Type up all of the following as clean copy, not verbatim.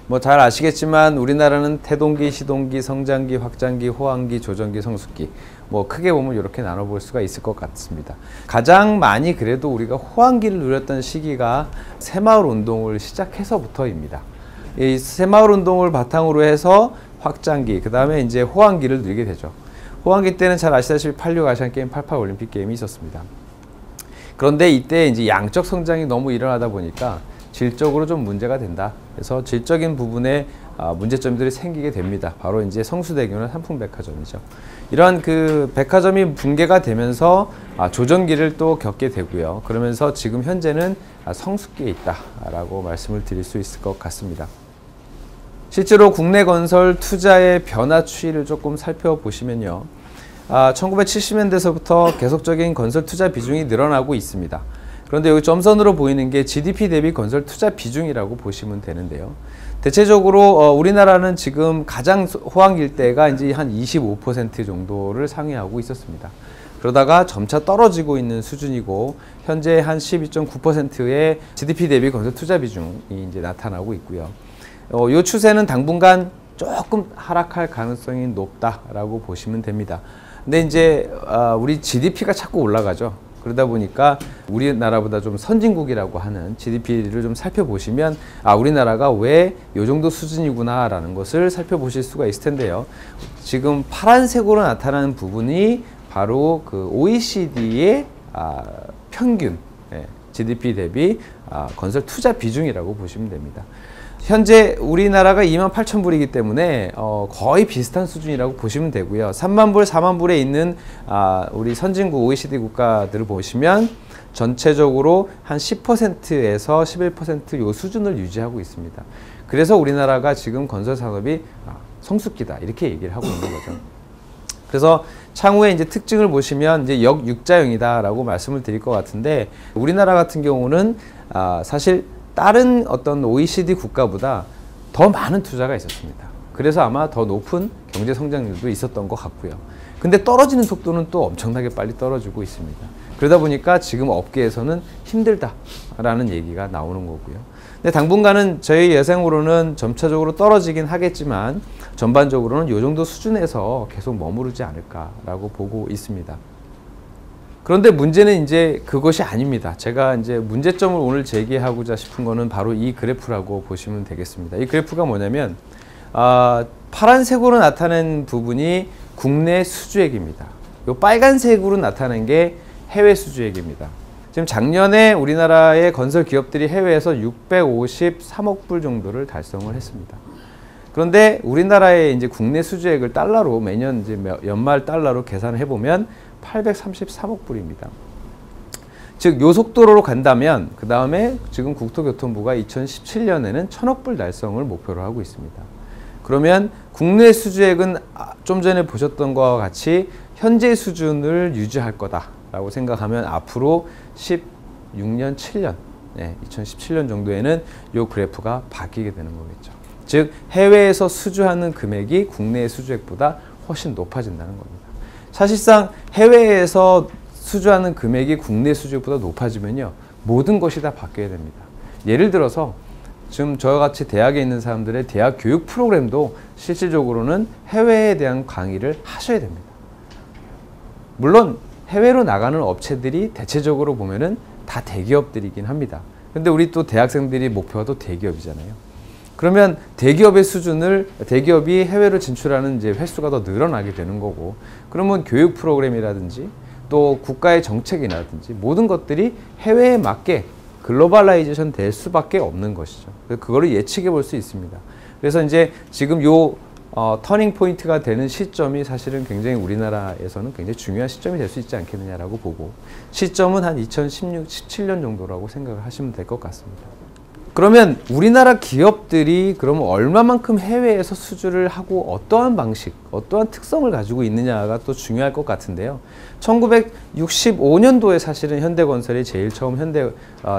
뭐 잘 아시겠지만 우리나라는 태동기, 시동기, 성장기, 확장기, 호황기, 조정기, 성숙기, 뭐 크게 보면 이렇게 나눠볼 수가 있을 것 같습니다. 가장 많이 그래도 우리가 호황기를 누렸던 시기가 새마을 운동을 시작해서부터입니다. 이 새마을 운동을 바탕으로 해서 확장기, 그 다음에 이제 호황기를 누리게 되죠. 호황기 때는 잘 아시다시피 86 아시안게임, 88 올림픽 게임이 있었습니다. 그런데 이때 이제 양적 성장이 너무 일어나다 보니까 질적으로 좀 문제가 된다. 그래서 질적인 부분에 문제점들이 생기게 됩니다. 바로 이제 성수대교나 삼풍백화점이죠. 이러한 그 백화점이 붕괴가 되면서 조정기를 또 겪게 되고요. 그러면서 지금 현재는 성숙기에 있다라고 말씀을 드릴 수 있을 것 같습니다. 실제로 국내 건설 투자의 변화 추이를 조금 살펴보시면요. 1970년대서부터 계속적인 건설 투자 비중이 늘어나고 있습니다. 그런데 여기 점선으로 보이는 게 GDP 대비 건설 투자 비중이라고 보시면 되는데요. 대체적으로 우리나라는 지금 가장 호황일 때가 이제 한 25% 정도를 상회하고 있었습니다. 그러다가 점차 떨어지고 있는 수준이고 현재 한 12.9%의 GDP 대비 건설 투자 비중이 이제 나타나고 있고요. 이 추세는 당분간 조금 하락할 가능성이 높다라고 보시면 됩니다. 근데 이제 우리 GDP가 자꾸 올라가죠. 그러다 보니까 우리나라보다 좀 선진국이라고 하는 GDP를 좀 살펴보시면 우리나라가 왜 이 정도 수준이구나 라는 것을 살펴보실 수가 있을 텐데요. 지금 파란색으로 나타나는 부분이 바로 그 OECD의 평균 GDP 대비 건설 투자 비중이라고 보시면 됩니다. 현재 우리나라가 28,000불이기 때문에 거의 비슷한 수준이라고 보시면 되고요. 30,000불, 40,000불에 있는 우리 선진국 OECD 국가들을 보시면 전체적으로 한 10%에서 11% 요 수준을 유지하고 있습니다. 그래서 우리나라가 지금 건설 산업이 성숙기다 이렇게 얘기를 하고 있는 거죠. 그래서 향후에 이제 특징을 보시면 이제 역육자형이다라고 말씀을 드릴 것 같은데 우리나라 같은 경우는 사실 다른 어떤 OECD 국가보다 더 많은 투자가 있었습니다. 그래서 아마 더 높은 경제 성장률도 있었던 것 같고요. 근데 떨어지는 속도는 또 엄청나게 빨리 떨어지고 있습니다. 그러다 보니까 지금 업계에서는 힘들다라는 얘기가 나오는 거고요. 근데 당분간은 저희 예상으로는 점차적으로 떨어지긴 하겠지만 전반적으로는 이 정도 수준에서 계속 머무르지 않을까라고 보고 있습니다. 그런데 문제는 이제 그것이 아닙니다. 제가 이제 문제점을 오늘 제기하고자 싶은 거는 바로 이 그래프라고 보시면 되겠습니다. 이 그래프가 뭐냐면 파란색으로 나타낸 부분이 국내 수주액입니다. 이 빨간색으로 나타낸 게 해외 수주액입니다. 지금 작년에 우리나라의 건설 기업들이 해외에서 653억 불 정도를 달성을 했습니다. 그런데 우리나라의 이제 국내 수주액을 달러로 매년 이제 연말 달러로 계산을 해보면 833억 불입니다. 즉, 요 속도로 간다면 그 다음에 지금 국토교통부가 2017년에는 1,000억 불 달성을 목표로 하고 있습니다. 그러면 국내 수주액은 좀 전에 보셨던 것과 같이 현재 수준을 유지할 거다라고 생각하면 앞으로 16년, 7년, 2017년 정도에는 이 그래프가 바뀌게 되는 거겠죠. 즉, 해외에서 수주하는 금액이 국내 수주액보다 훨씬 높아진다는 겁니다. 사실상 해외에서 수주하는 금액이 국내 수주액보다 높아지면요, 모든 것이 다 바뀌어야 됩니다. 예를 들어서 지금 저와 같이 대학에 있는 사람들의 대학 교육 프로그램도 실질적으로는 해외에 대한 강의를 하셔야 됩니다. 물론 해외로 나가는 업체들이 대체적으로 보면은 다 대기업들이긴 합니다. 근데 우리 또 대학생들이 목표가 또 대기업이잖아요. 그러면 대기업의 수준을, 대기업이 해외로 진출하는 이제 횟수가 더 늘어나게 되는 거고, 그러면 교육 프로그램이라든지 또 국가의 정책이라든지 모든 것들이 해외에 맞게 글로벌라이제이션 될 수밖에 없는 것이죠. 그거를 예측해 볼 수 있습니다. 그래서 이제 지금 요 터닝 포인트가 되는 시점이 사실은 굉장히 우리나라에서는 굉장히 중요한 시점이 될 수 있지 않겠느냐라고 보고, 시점은 한 2016, 17년 정도라고 생각을 하시면 될 것 같습니다. 그러면 우리나라 기업들이 그러면 얼마만큼 해외에서 수주를 하고 어떠한 방식, 어떠한 특성을 가지고 있느냐가 또 중요할 것 같은데요. 1965년도에 사실은 현대건설이 제일 처음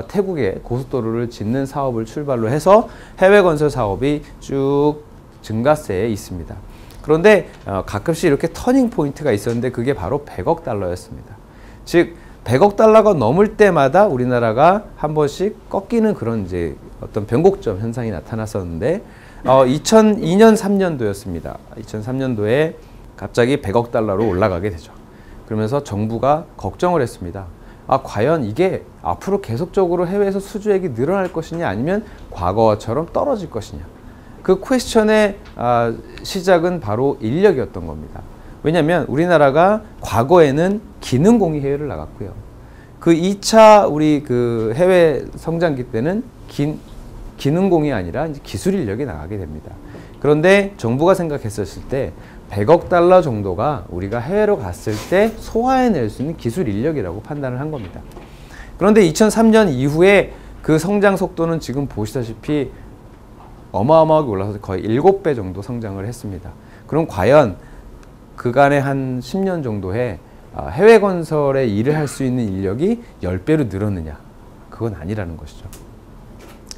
태국에 고속도로를 짓는 사업을 출발로 해서 해외 건설 사업이 쭉 증가세에 있습니다. 그런데 가끔씩 이렇게 터닝 포인트가 있었는데 그게 바로 100억 달러였습니다. 즉 100억 달러가 넘을 때마다 우리나라가 한 번씩 꺾이는 그런 이제 어떤 변곡점 현상이 나타났었는데 2002년 3년도였습니다. 2003년도에 갑자기 100억 달러로 올라가게 되죠. 그러면서 정부가 걱정을 했습니다. 과연 이게 앞으로 계속적으로 해외에서 수주액이 늘어날 것이냐 아니면 과거처럼 떨어질 것이냐. 그 퀘스천의 시작은 바로 인력이었던 겁니다. 왜냐하면 우리나라가 과거에는 기능공이 해외를 나갔고요. 그 2차 우리 그 해외 성장기 때는 기능공이 아니라 이제 기술 인력이 나가게 됩니다. 그런데 정부가 생각했었을 때 100억 달러 정도가 우리가 해외로 갔을 때 소화해낼 수 있는 기술 인력이라고 판단을 한 겁니다. 그런데 2003년 이후에 그 성장 속도는 지금 보시다시피 어마어마하게 올라서 거의 7배 정도 성장을 했습니다. 그럼 과연 그간의 한 10년 정도에 해외 건설에 일을 할 수 있는 인력이 10배로 늘었느냐? 그건 아니라는 것이죠.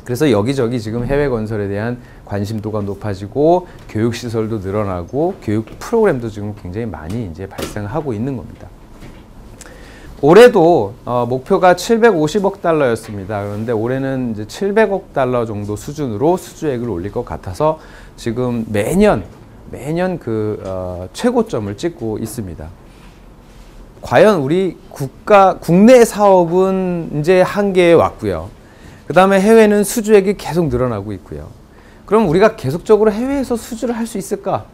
그래서 여기저기 지금 해외 건설에 대한 관심도가 높아지고 교육시설도 늘어나고 교육 프로그램도 지금 굉장히 많이 이제 발생하고 있는 겁니다. 올해도 목표가 750억 달러였습니다. 그런데 올해는 이제 700억 달러 정도 수준으로 수주액을 올릴 것 같아서 지금 매년 그 최고점을 찍고 있습니다. 과연 우리 국내 사업은 이제 한계에 왔고요. 그 다음에 해외는 수주액이 계속 늘어나고 있고요. 그럼 우리가 계속적으로 해외에서 수주를 할 수 있을까?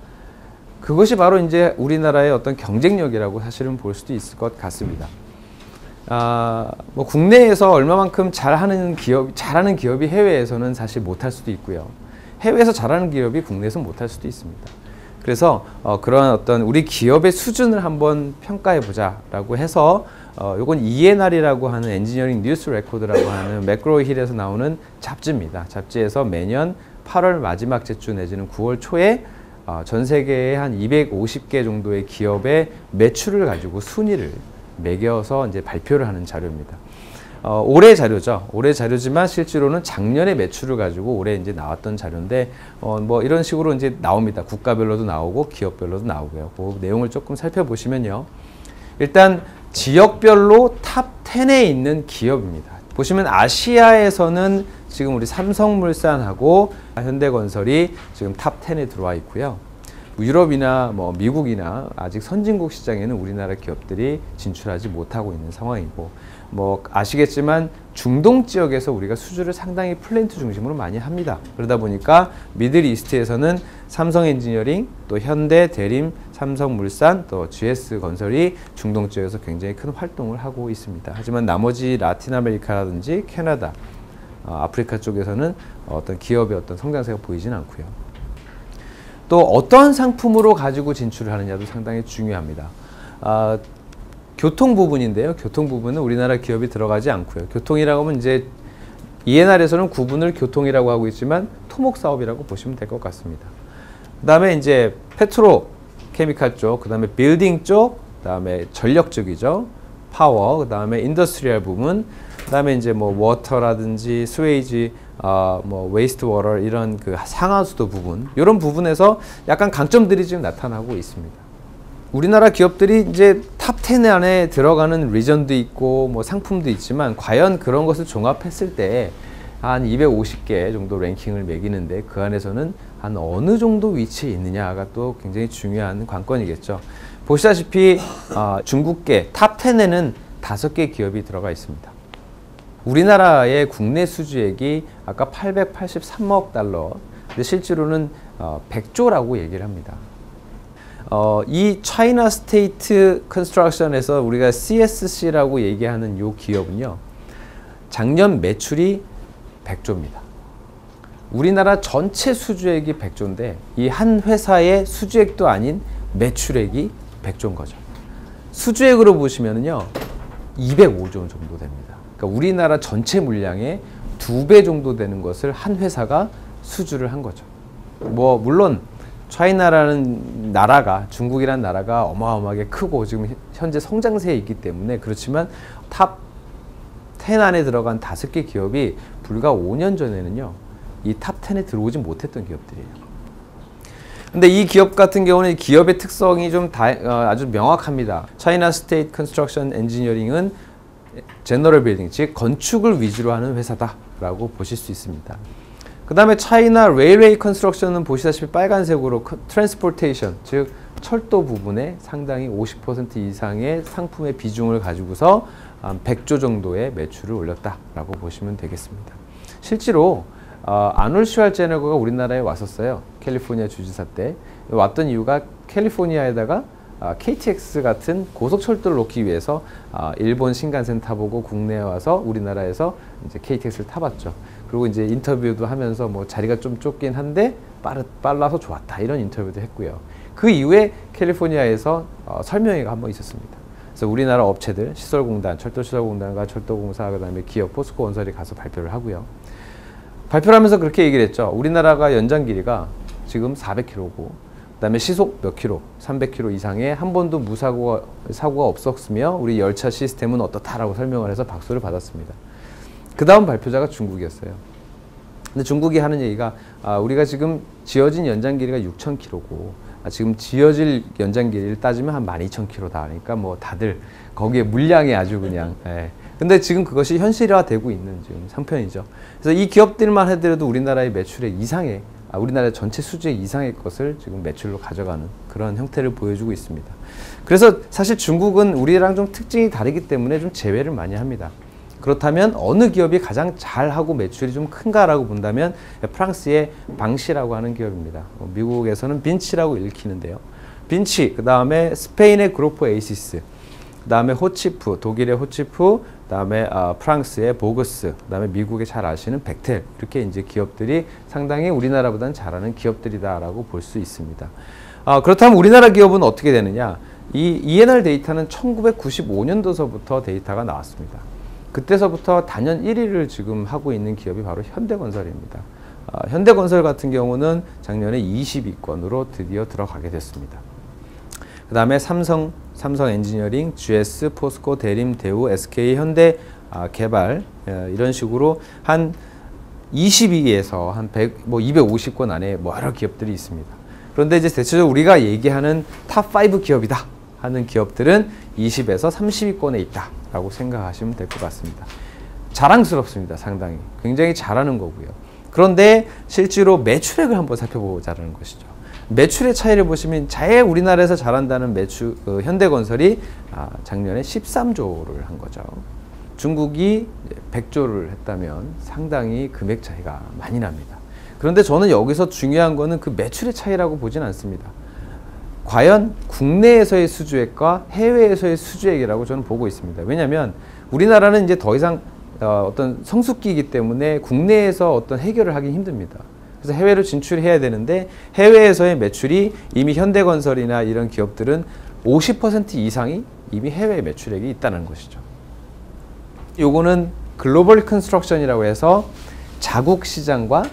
그것이 바로 이제 우리나라의 어떤 경쟁력이라고 사실은 볼 수도 있을 것 같습니다. 뭐 국내에서 얼마만큼 잘하는 기업이 해외에서는 사실 못할 수도 있고요. 해외에서 잘하는 기업이 국내에서 못할 수도 있습니다. 그래서 그런 어떤 우리 기업의 수준을 한번 평가해 보자라고 해서 요건 ENR이라고 하는 엔지니어링 뉴스 레코드라고 하는 맥그로 힐에서 나오는 잡지입니다. 잡지에서 매년 8월 마지막 주 내지는 9월 초에 전 세계의 한 250개 정도의 기업의 매출을 가지고 순위를 매겨서 이제 발표를 하는 자료입니다. 올해 자료죠. 올해 자료지만 실제로는 작년의 매출을 가지고 올해 이제 나왔던 자료인데 뭐 이런 식으로 이제 나옵니다. 국가별로도 나오고 기업별로도 나오고요. 그 내용을 조금 살펴보시면요. 일단 지역별로 탑 10에 있는 기업입니다. 보시면 아시아에서는 지금 우리 삼성물산하고 현대건설이 지금 탑 10에 들어와 있고요. 유럽이나 뭐 미국이나 아직 선진국 시장에는 우리나라 기업들이 진출하지 못하고 있는 상황이고, 뭐 아시겠지만 중동 지역에서 우리가 수주를 상당히 플랜트 중심으로 많이 합니다. 그러다 보니까 미들 이스트에서는 삼성 엔지니어링, 또 현대, 대림, 삼성물산, 또 GS건설이 중동 지역에서 굉장히 큰 활동을 하고 있습니다. 하지만 나머지 라틴 아메리카라든지 캐나다, 아프리카 쪽에서는 어떤 기업의 어떤 성장세가 보이진 않고요. 또 어떤 상품으로 가지고 진출을 하느냐도 상당히 중요합니다. 교통 부분인데요. 교통 부분은 우리나라 기업이 들어가지 않고요. 교통이라고 하면 이제 ENR에서는 구분을 교통이라고 하고 있지만 토목 사업이라고 보시면 될 것 같습니다. 그 다음에 이제 페트로 케미칼 쪽, 그 다음에 빌딩 쪽, 그 다음에 전력 쪽이죠. 파워, 그 다음에 인더스트리얼 부분, 그 다음에 이제 뭐 워터라든지 스웨이지, 뭐 웨이스트 워터 이런 그 상하수도 부분, 이런 부분에서 약간 강점들이 지금 나타나고 있습니다. 우리나라 기업들이 이제 탑 10 안에 들어가는 리전도 있고 뭐 상품도 있지만 과연 그런 것을 종합했을 때 한 250개 정도 랭킹을 매기는데 그 안에서는 한 어느 정도 위치에 있느냐가 또 굉장히 중요한 관건이겠죠. 보시다시피 중국계 탑 10에는 5개 기업이 들어가 있습니다. 우리나라의 국내 수주액이 아까 883억 달러, 근데 실제로는 100조라고 얘기를 합니다. 이 차이나 스테이트 컨스트럭션에서 우리가 CSC라고 얘기하는 이 기업은요, 작년 매출이 100조입니다. 우리나라 전체 수주액이 100조인데 이 한 회사의 수주액도 아닌 매출액이 100조인 거죠. 수주액으로 보시면은요 205조 정도 됩니다. 그러니까 우리나라 전체 물량의 2배 정도 되는 것을 한 회사가 수주를 한 거죠. 뭐 물론 차이나라는 나라가, 중국이라는 나라가 어마어마하게 크고 지금 현재 성장세에 있기 때문에 그렇지만 탑 10 안에 들어간 5개 기업이 불과 5년 전에는요 이 탑 10에 들어오지 못했던 기업들이에요. 근데 이 기업 같은 경우는 기업의 특성이 좀 아주 명확합니다. 차이나 스테이트 컨스트럭션 엔지니어링은 제너럴 빌딩, 즉 건축을 위주로 하는 회사다라고 보실 수 있습니다. 그 다음에 차이나 레일웨이 컨스트럭션은 보시다시피 빨간색으로 트랜스포테이션, 즉 철도 부분에 상당히 50% 이상의 상품의 비중을 가지고서 100조 정도의 매출을 올렸다라고 보시면 되겠습니다. 실제로 아놀드 슈왈제네거가 우리나라에 왔었어요. 캘리포니아 주지사 때. 왔던 이유가 캘리포니아에다가 KTX 같은 고속철도를 놓기 위해서 일본 신간센 타보고 국내에 와서 우리나라에서 이제 KTX를 타봤죠. 그리고 이제 인터뷰도 하면서 뭐 자리가 좀 좁긴 한데 빨라서 좋았다 이런 인터뷰도 했고요. 그 이후에 캘리포니아에서 설명회가 한번 있었습니다. 그래서 우리나라 업체들, 시설공단, 철도시설공단과 철도공사, 그다음에 기업, 포스코건설이 가서 발표를 하고요. 발표를 하면서 그렇게 얘기를 했죠. 우리나라가 연장 길이가 지금 400km고 그다음에 시속 몇 킬로, 300km 이상의 한 번도 사고가 없었으며 우리 열차 시스템은 어떻다라고 설명을 해서 박수를 받았습니다. 그 다음 발표자가 중국이었어요. 근데 중국이 하는 얘기가 우리가 지금 지어진 연장 길이가 6,000km고 지금 지어질 연장 길이를 따지면 한 12,000km다. 그러니까 뭐 다들 거기에 물량이 아주 그냥. 예. 근데 지금 그것이 현실화되고 있는 지금 상편이죠. 그래서 이 기업들만 하더라도 우리나라의 매출액 이상의 우리나라 전체 수주액 이상의 것을 지금 매출로 가져가는 그런 형태를 보여주고 있습니다. 그래서 사실 중국은 우리랑 좀 특징이 다르기 때문에 좀 제외를 많이 합니다. 그렇다면 어느 기업이 가장 잘하고 매출이 좀 큰가라고 본다면 프랑스의 방시라고 하는 기업입니다. 미국에서는 빈치라고 읽히는데요. 빈치, 그 다음에 스페인의 그루포 에이시스, 그 다음에 호치프, 독일의 호치프, 그 다음에 프랑스의 보그스, 그 다음에 미국에 잘 아시는 벡텔, 이렇게 이제 기업들이 상당히 우리나라보다는 잘하는 기업들이다라고 볼 수 있습니다. 그렇다면 우리나라 기업은 어떻게 되느냐? 이 ENR 데이터는 1995년도서부터 데이터가 나왔습니다. 그때서부터 단연 1위를 지금 하고 있는 기업이 바로 현대건설입니다. 현대건설 같은 경우는 작년에 20위권으로 드디어 들어가게 됐습니다. 그 다음에 삼성 엔지니어링, GS, 포스코, 대림, 대우, SK, 현대 개발 이런 식으로 한 20위에서 한 100, 뭐 250권 안에 뭐 여러 기업들이 있습니다. 그런데 이제 대체적으로 우리가 얘기하는 탑5 기업이다 하는 기업들은 20에서 30위권에 있다라고 생각하시면 될 것 같습니다. 자랑스럽습니다. 상당히. 굉장히 잘하는 거고요. 그런데 실제로 매출액을 한번 살펴보자는 것이죠. 매출의 차이를 보시면 제일 우리나라에서 잘한다는 현대건설이 작년에 13조를 한 거죠. 중국이 100조를 했다면 상당히 금액 차이가 많이 납니다. 그런데 저는 여기서 중요한 거는 그 매출의 차이라고 보진 않습니다. 과연 국내에서의 수주액과 해외에서의 수주액이라고 저는 보고 있습니다. 왜냐하면 우리나라는 이제 더 이상 어떤 성숙기이기 때문에 국내에서 어떤 해결을 하기 힘듭니다. 그래서 해외로 진출해야 되는데 해외에서의 매출이 이미 현대건설이나 이런 기업들은 50% 이상이 이미 해외 매출액이 있다는 것이죠. 요거는 글로벌 컨스트럭션이라고 해서 자국 시장과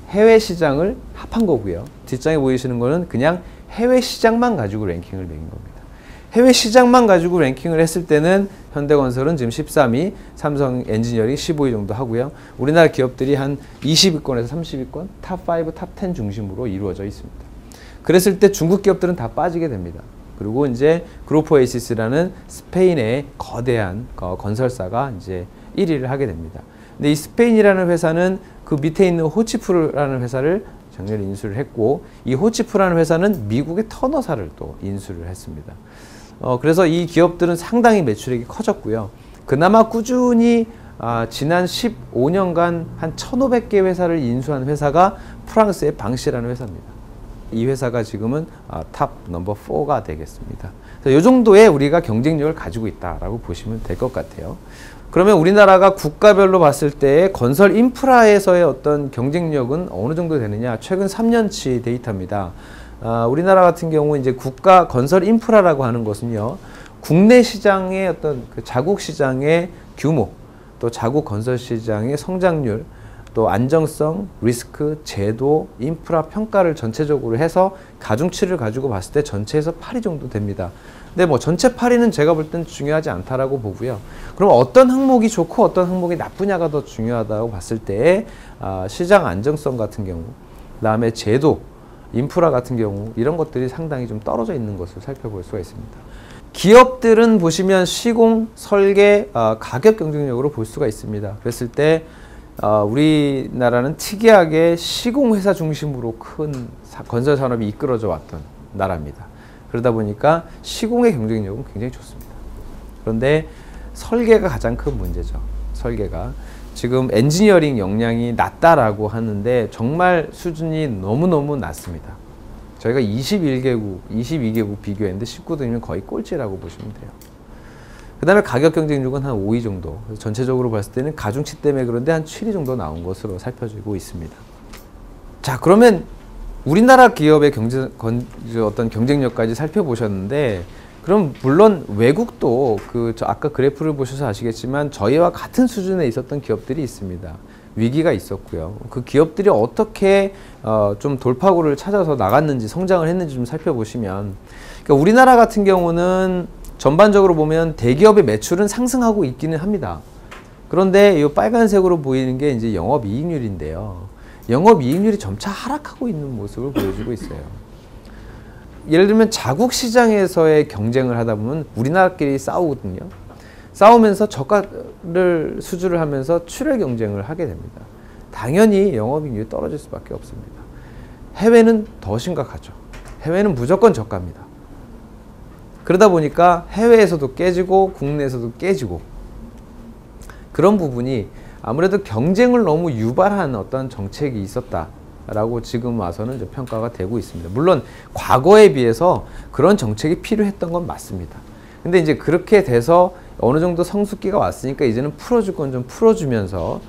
해외 시장을 합한 거고요. 뒷장에 보이시는 거는 그냥 해외 시장만 가지고 랭킹을 매긴 겁니다. 해외 시장만 가지고 랭킹을 했을 때는 현대건설은 지금 13위, 삼성 엔지니어링 15위 정도 하고요. 우리나라 기업들이 한 20위권에서 30위권, 탑5, 탑10 중심으로 이루어져 있습니다. 그랬을 때 중국 기업들은 다 빠지게 됩니다. 그리고 이제 그루포 에이시스라는 스페인의 거대한 건설사가 이제 1위를 하게 됩니다. 근데 이 스페인이라는 회사는 그 밑에 있는 호치프라는 회사를 작년에 인수를 했고, 이 호치프라는 회사는 미국의 터너사를 또 인수를 했습니다. 그래서 이 기업들은 상당히 매출액이 커졌고요. 그나마 꾸준히 지난 15년간 한 1,500개 회사를 인수한 회사가 프랑스의 방시라는 회사입니다. 이 회사가 지금은 탑 넘버 4가 되겠습니다. 이 정도의 우리가 경쟁력을 가지고 있다라고 보시면 될 것 같아요. 그러면 우리나라가 국가별로 봤을 때 건설 인프라에서의 어떤 경쟁력은 어느 정도 되느냐? 최근 3년치 데이터입니다. 우리나라 같은 경우 이제 국가 건설 인프라라고 하는 것은요, 국내 시장의 어떤 그 자국 시장의 규모, 또 자국 건설 시장의 성장률, 또 안정성, 리스크, 제도, 인프라 평가를 전체적으로 해서 가중치를 가지고 봤을 때 전체에서 8위 정도 됩니다. 근데 뭐 전체 8위는 제가 볼 땐 중요하지 않다라고 보고요. 그럼 어떤 항목이 좋고 어떤 항목이 나쁘냐가 더 중요하다고 봤을 때 시장 안정성 같은 경우, 그다음에 제도, 인프라 같은 경우 이런 것들이 상당히 좀 떨어져 있는 것을 살펴볼 수가 있습니다. 기업들은 보시면 시공, 설계, 가격 경쟁력으로 볼 수가 있습니다. 그랬을 때 우리나라는 특이하게 시공회사 중심으로 큰 건설 산업이 이끌어져 왔던 나라입니다. 그러다 보니까 시공의 경쟁력은 굉장히 좋습니다. 그런데 설계가 가장 큰 문제죠. 설계가. 지금 엔지니어링 역량이 낮다라고 하는데 정말 수준이 너무너무 낮습니다. 저희가 21개국, 22개국 비교했는데 19등이면 거의 꼴찌라고 보시면 돼요. 그 다음에 가격 경쟁력은 한 5위 정도. 전체적으로 봤을 때는 가중치 때문에 그런데 한 7위 정도 나온 것으로 살펴지고 있습니다. 자, 그러면 우리나라 기업의 어떤 경쟁력까지 살펴보셨는데, 그럼 물론 외국도 아까 그래프를 보셔서 아시겠지만 저희와 같은 수준에 있었던 기업들이 있습니다. 위기가 있었고요. 그 기업들이 어떻게 좀 돌파구를 찾아서 나갔는지, 성장을 했는지 좀 살펴보시면, 그러니까 우리나라 같은 경우는 전반적으로 보면 대기업의 매출은 상승하고 있기는 합니다. 그런데 이 빨간색으로 보이는 게 이제 영업이익률인데요. 영업이익률이 점차 하락하고 있는 모습을 보여주고 있어요. 예를 들면 자국 시장에서의 경쟁을 하다 보면 우리나라끼리 싸우거든요. 싸우면서 저가를 수주를 하면서 출혈 경쟁을 하게 됩니다. 당연히 영업이익률이 떨어질 수밖에 없습니다. 해외는 더 심각하죠. 해외는 무조건 저가입니다. 그러다 보니까 해외에서도 깨지고 국내에서도 깨지고, 그런 부분이 아무래도 경쟁을 너무 유발한 어떤 정책이 있었다라고 지금 와서는 좀 평가가 되고 있습니다. 물론 과거에 비해서 그런 정책이 필요했던 건 맞습니다. 근데 이제 그렇게 돼서 어느 정도 성숙기가 왔으니까 이제는 풀어줄 건 좀 풀어주면서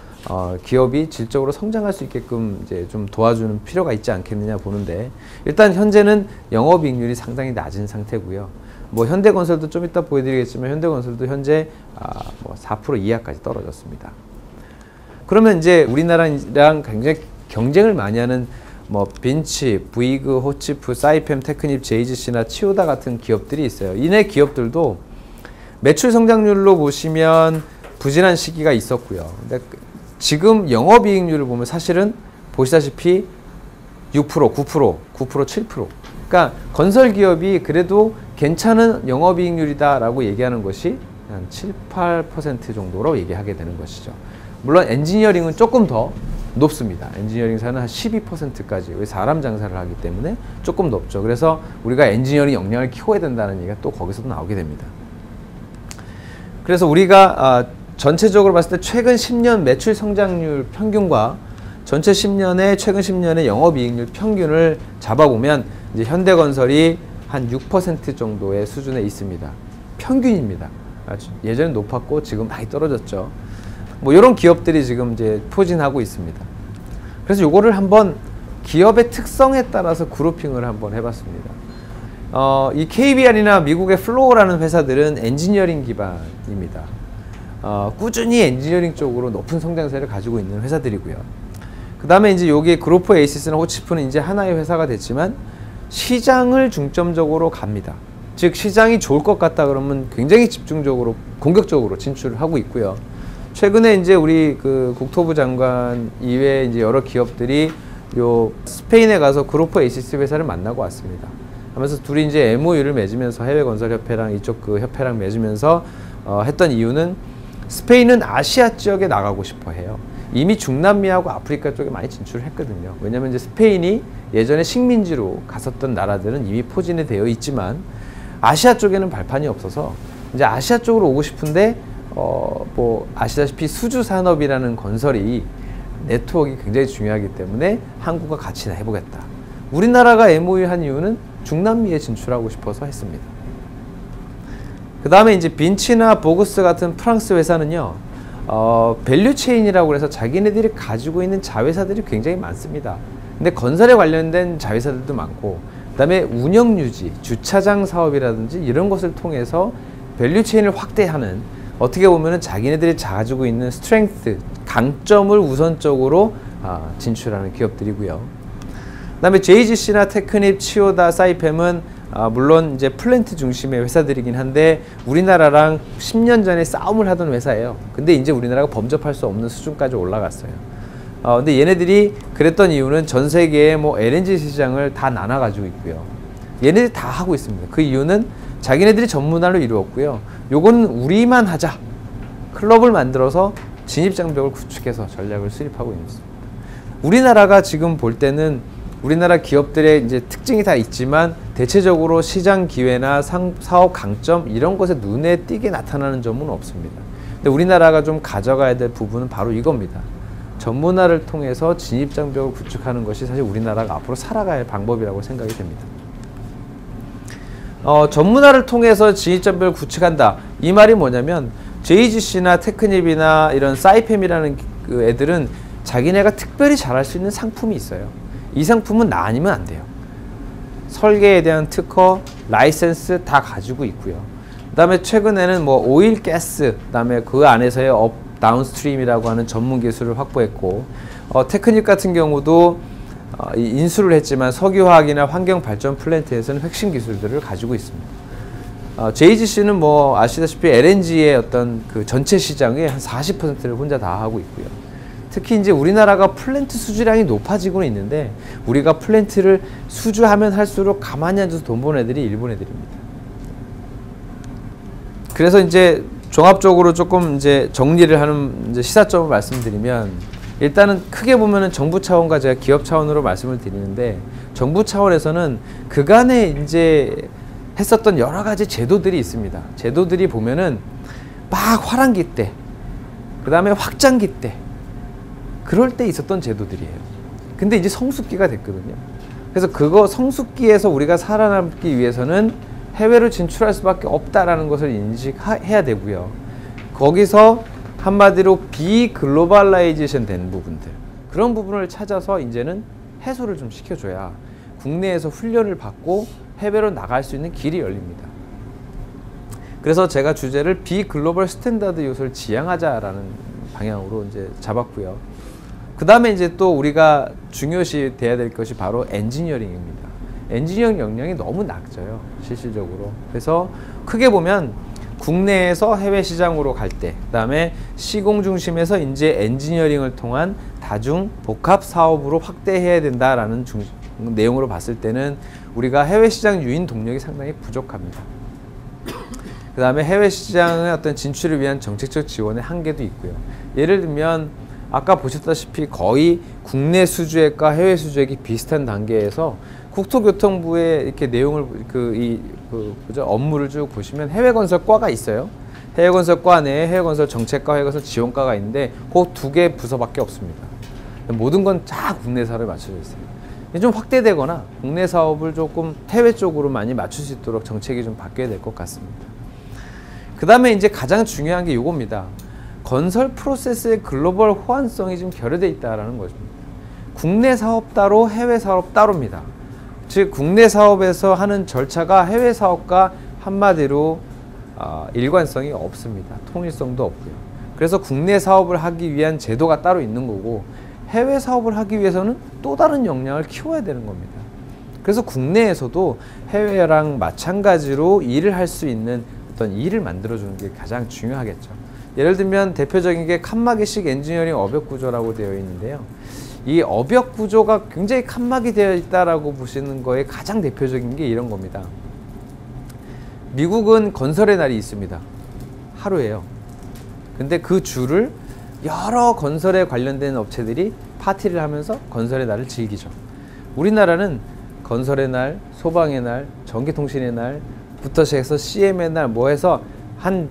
기업이 질적으로 성장할 수 있게끔 이제 좀 도와주는 필요가 있지 않겠느냐 보는데, 일단 현재는 영업이익률이 상당히 낮은 상태고요. 뭐 현대건설도 좀 이따 보여드리겠지만 현대건설도 현재 4% 이하까지 떨어졌습니다. 그러면 이제 우리나라랑 굉장히 경쟁을 많이 하는 뭐 빈치, 부이그, 호치프, 사이펜, 테크닙, JGC나 치오다 같은 기업들이 있어요. 이네 기업들도 매출 성장률로 보시면 부진한 시기가 있었고요. 근데 지금 영업이익률을 보면 사실은 보시다시피 6%, 9%, 7%. 그러니까 건설 기업이 그래도 괜찮은 영업이익률이다라고 얘기하는 것이 한 7, 8% 정도로 얘기하게 되는 것이죠. 물론 엔지니어링은 조금 더 높습니다. 엔지니어링사는 한 12%까지, 왜 사람 장사를 하기 때문에 조금 높죠. 그래서 우리가 엔지니어링 역량을 키워야 된다는 얘기가 또 거기서도 나오게 됩니다. 그래서 우리가 전체적으로 봤을 때 최근 10년 매출 성장률 평균과 전체 10년의 최근 10년의 영업이익률 평균을 잡아보면 이제 현대건설이 한 6% 정도의 수준에 있습니다. 평균입니다. 예전에 높았고 지금 많이 떨어졌죠. 뭐 이런 기업들이 지금 이제 포진하고 있습니다. 그래서 요거를 한번 기업의 특성에 따라서 그룹핑을 한번 해봤습니다. 이 KBR이나 미국의 플로어라는 회사들은 엔지니어링 기반입니다. 꾸준히 엔지니어링 쪽으로 높은 성장세를 가지고 있는 회사들이고요. 그 다음에 이제 여기 그로프 에이시스나 호치프는 이제 하나의 회사가 됐지만 시장을 중점적으로 갑니다. 즉 시장이 좋을 것 같다 그러면 굉장히 집중적으로 공격적으로 진출을 하고 있고요. 최근에 이제 우리 국토부 장관 이외에 이제 여러 기업들이 요 스페인에 가서 그로프 에이시스 회사를 만나고 왔습니다. 하면서 둘이 이제 MOU를 맺으면서 해외건설협회랑 이쪽 협회랑 맺으면서 했던 이유는 스페인은 아시아 지역에 나가고 싶어 해요. 이미 중남미하고 아프리카 쪽에 많이 진출을 했거든요. 왜냐면 이제 스페인이 예전에 식민지로 갔었던 나라들은 이미 포진이 되어 있지만 아시아 쪽에는 발판이 없어서 이제 아시아 쪽으로 오고 싶은데 뭐 아시다시피 수주 산업이라는 건설이 네트워크가 굉장히 중요하기 때문에 한국과 같이 해보겠다. 우리나라가 MOU 한 이유는 중남미에 진출하고 싶어서 했습니다. 그 다음에 이제 빈치나 보그스 같은 프랑스 회사는요, 밸류체인이라고 해서 자기네들이 가지고 있는 자회사들이 굉장히 많습니다. 근데 건설에 관련된 자회사들도 많고, 그 다음에 운영유지, 주차장 사업이라든지 이런 것을 통해서 밸류체인을 확대하는, 어떻게 보면은 자기네들이 가지고 있는 스트렝스, 강점을 우선적으로 진출하는 기업들이고요. 그 다음에 JGC나 테크닙, 치오다, 사이펜은 물론 이제 플랜트 중심의 회사들이긴 한데 우리나라랑 10년 전에 싸움을 하던 회사예요. 근데 이제 우리나라가 범접할 수 없는 수준까지 올라갔어요. 근데 얘네들이 그랬던 이유는 전 세계의 뭐 LNG 시장을 다 나눠 가지고 있고요. 얘네들이 다 하고 있습니다. 그 이유는 자기네들이 전문화를 이루었고요. 요거는 우리만 하자. 클럽을 만들어서 진입장벽을 구축해서 전략을 수립하고 있습니다. 우리나라가 지금 볼 때는 우리나라 기업들의 이제 특징이 다 있지만 대체적으로 시장 기회나 사업 강점 이런 것에 눈에 띄게 나타나는 점은 없습니다. 근데 우리나라가 좀 가져가야 될 부분은 바로 이겁니다. 전문화를 통해서 진입장벽을 구축하는 것이 사실 우리나라가 앞으로 살아가야 할 방법이라고 생각이 됩니다. 전문화를 통해서 진입장벽을 구축한다. 이 말이 뭐냐면 JGC나 테크닙이나 이런 사이팸이라는 그 애들은 자기네가 특별히 잘할 수 있는 상품이 있어요. 이 상품은 나 아니면 안 돼요. 설계에 대한 특허, 라이센스 다 가지고 있고요. 그 다음에 최근에는 뭐 오일, 가스, 그 다음에 그 안에서의 업, 다운스트림이라고 하는 전문 기술을 확보했고, 테크닉 같은 경우도 인수를 했지만 석유화학이나 환경발전 플랜트에서는 핵심 기술들을 가지고 있습니다. JGC는 뭐 아시다시피 LNG의 어떤 그 전체 시장의 한 40%를 혼자 다 하고 있고요. 특히 이제 우리나라가 플랜트 수주량이 높아지고는 있는데 우리가 플랜트를 수주하면 할수록 가만히 앉아서 돈 버는 애들이 일본 애들입니다. 그래서 이제 종합적으로 조금 이제 정리를 하는 이제 시사점을 말씀드리면 일단은 크게 보면은 정부 차원과 제가 기업 차원으로 말씀을 드리는데 정부 차원에서는 그간에 이제 했었던 여러 가지 제도들이 있습니다. 제도들이 보면은 막 화랑기 때, 그 다음에 확장기 때, 그럴 때 있었던 제도들이에요. 근데 이제 성숙기가 됐거든요. 그래서 그거 성숙기에서 우리가 살아남기 위해서는 해외로 진출할 수밖에 없다라는 것을 인식해야 되고요. 거기서 한마디로 비글로벌라이제이션 된 부분들, 그런 부분을 찾아서 이제는 해소를 좀 시켜줘야 국내에서 훈련을 받고 해외로 나갈 수 있는 길이 열립니다. 그래서 제가 주제를 비글로벌 스탠다드 요소를 지향하자라는 방향으로 이제 잡았고요. 그 다음에 이제 또 우리가 중요시 돼야 될 것이 바로 엔지니어링입니다. 엔지니어링 역량이 너무 낮아요, 실질적으로. 그래서 크게 보면 국내에서 해외 시장으로 갈 때, 그 다음에 시공 중심에서 이제 엔지니어링을 통한 다중 복합 사업으로 확대해야 된다라는 내용으로 봤을 때는 우리가 해외 시장 유인 동력이 상당히 부족합니다. 그 다음에 해외 시장의 어떤 진출을 위한 정책적 지원의 한계도 있고요. 예를 들면 아까 보셨다시피 거의 국내 수주액과 해외 수주액이 비슷한 단계에서 국토교통부의 이렇게 내용을 업무를 쭉 보시면 해외건설과가 있어요. 해외건설과 내에 해외건설 정책과 해외건설 지원과가 있는데 그 두 개 부서밖에 없습니다. 모든 건 다 국내 사업에 맞춰져 있어요. 좀 확대되거나 국내 사업을 조금 해외 쪽으로 많이 맞출 수 있도록 정책이 좀 바뀌어야 될 것 같습니다. 그 다음에 이제 가장 중요한 게 이겁니다. 건설 프로세스의 글로벌 호환성이 좀 결여되어 있다는 것입니다. 국내 사업 따로 해외 사업 따로입니다. 즉 국내 사업에서 하는 절차가 해외 사업과 한마디로 일관성이 없습니다. 통일성도 없고요. 그래서 국내 사업을 하기 위한 제도가 따로 있는 거고 해외 사업을 하기 위해서는 또 다른 역량을 키워야 되는 겁니다. 그래서 국내에서도 해외랑 마찬가지로 일을 할 수 있는 어떤 일을 만들어주는 게 가장 중요하겠죠. 예를 들면 대표적인 게 칸막이식 엔지니어링 업역 구조라고 되어 있는데요. 이 업역 구조가 굉장히 칸막이 되어 있다라고 보시는 거에 가장 대표적인 게 이런 겁니다. 미국은 건설의 날이 있습니다. 하루예요. 근데 그 주를 여러 건설에 관련된 업체들이 파티를 하면서 건설의 날을 즐기죠. 우리나라는 건설의 날, 소방의 날, 전기통신의 날부터 시작해서 CM의 날 뭐 해서 한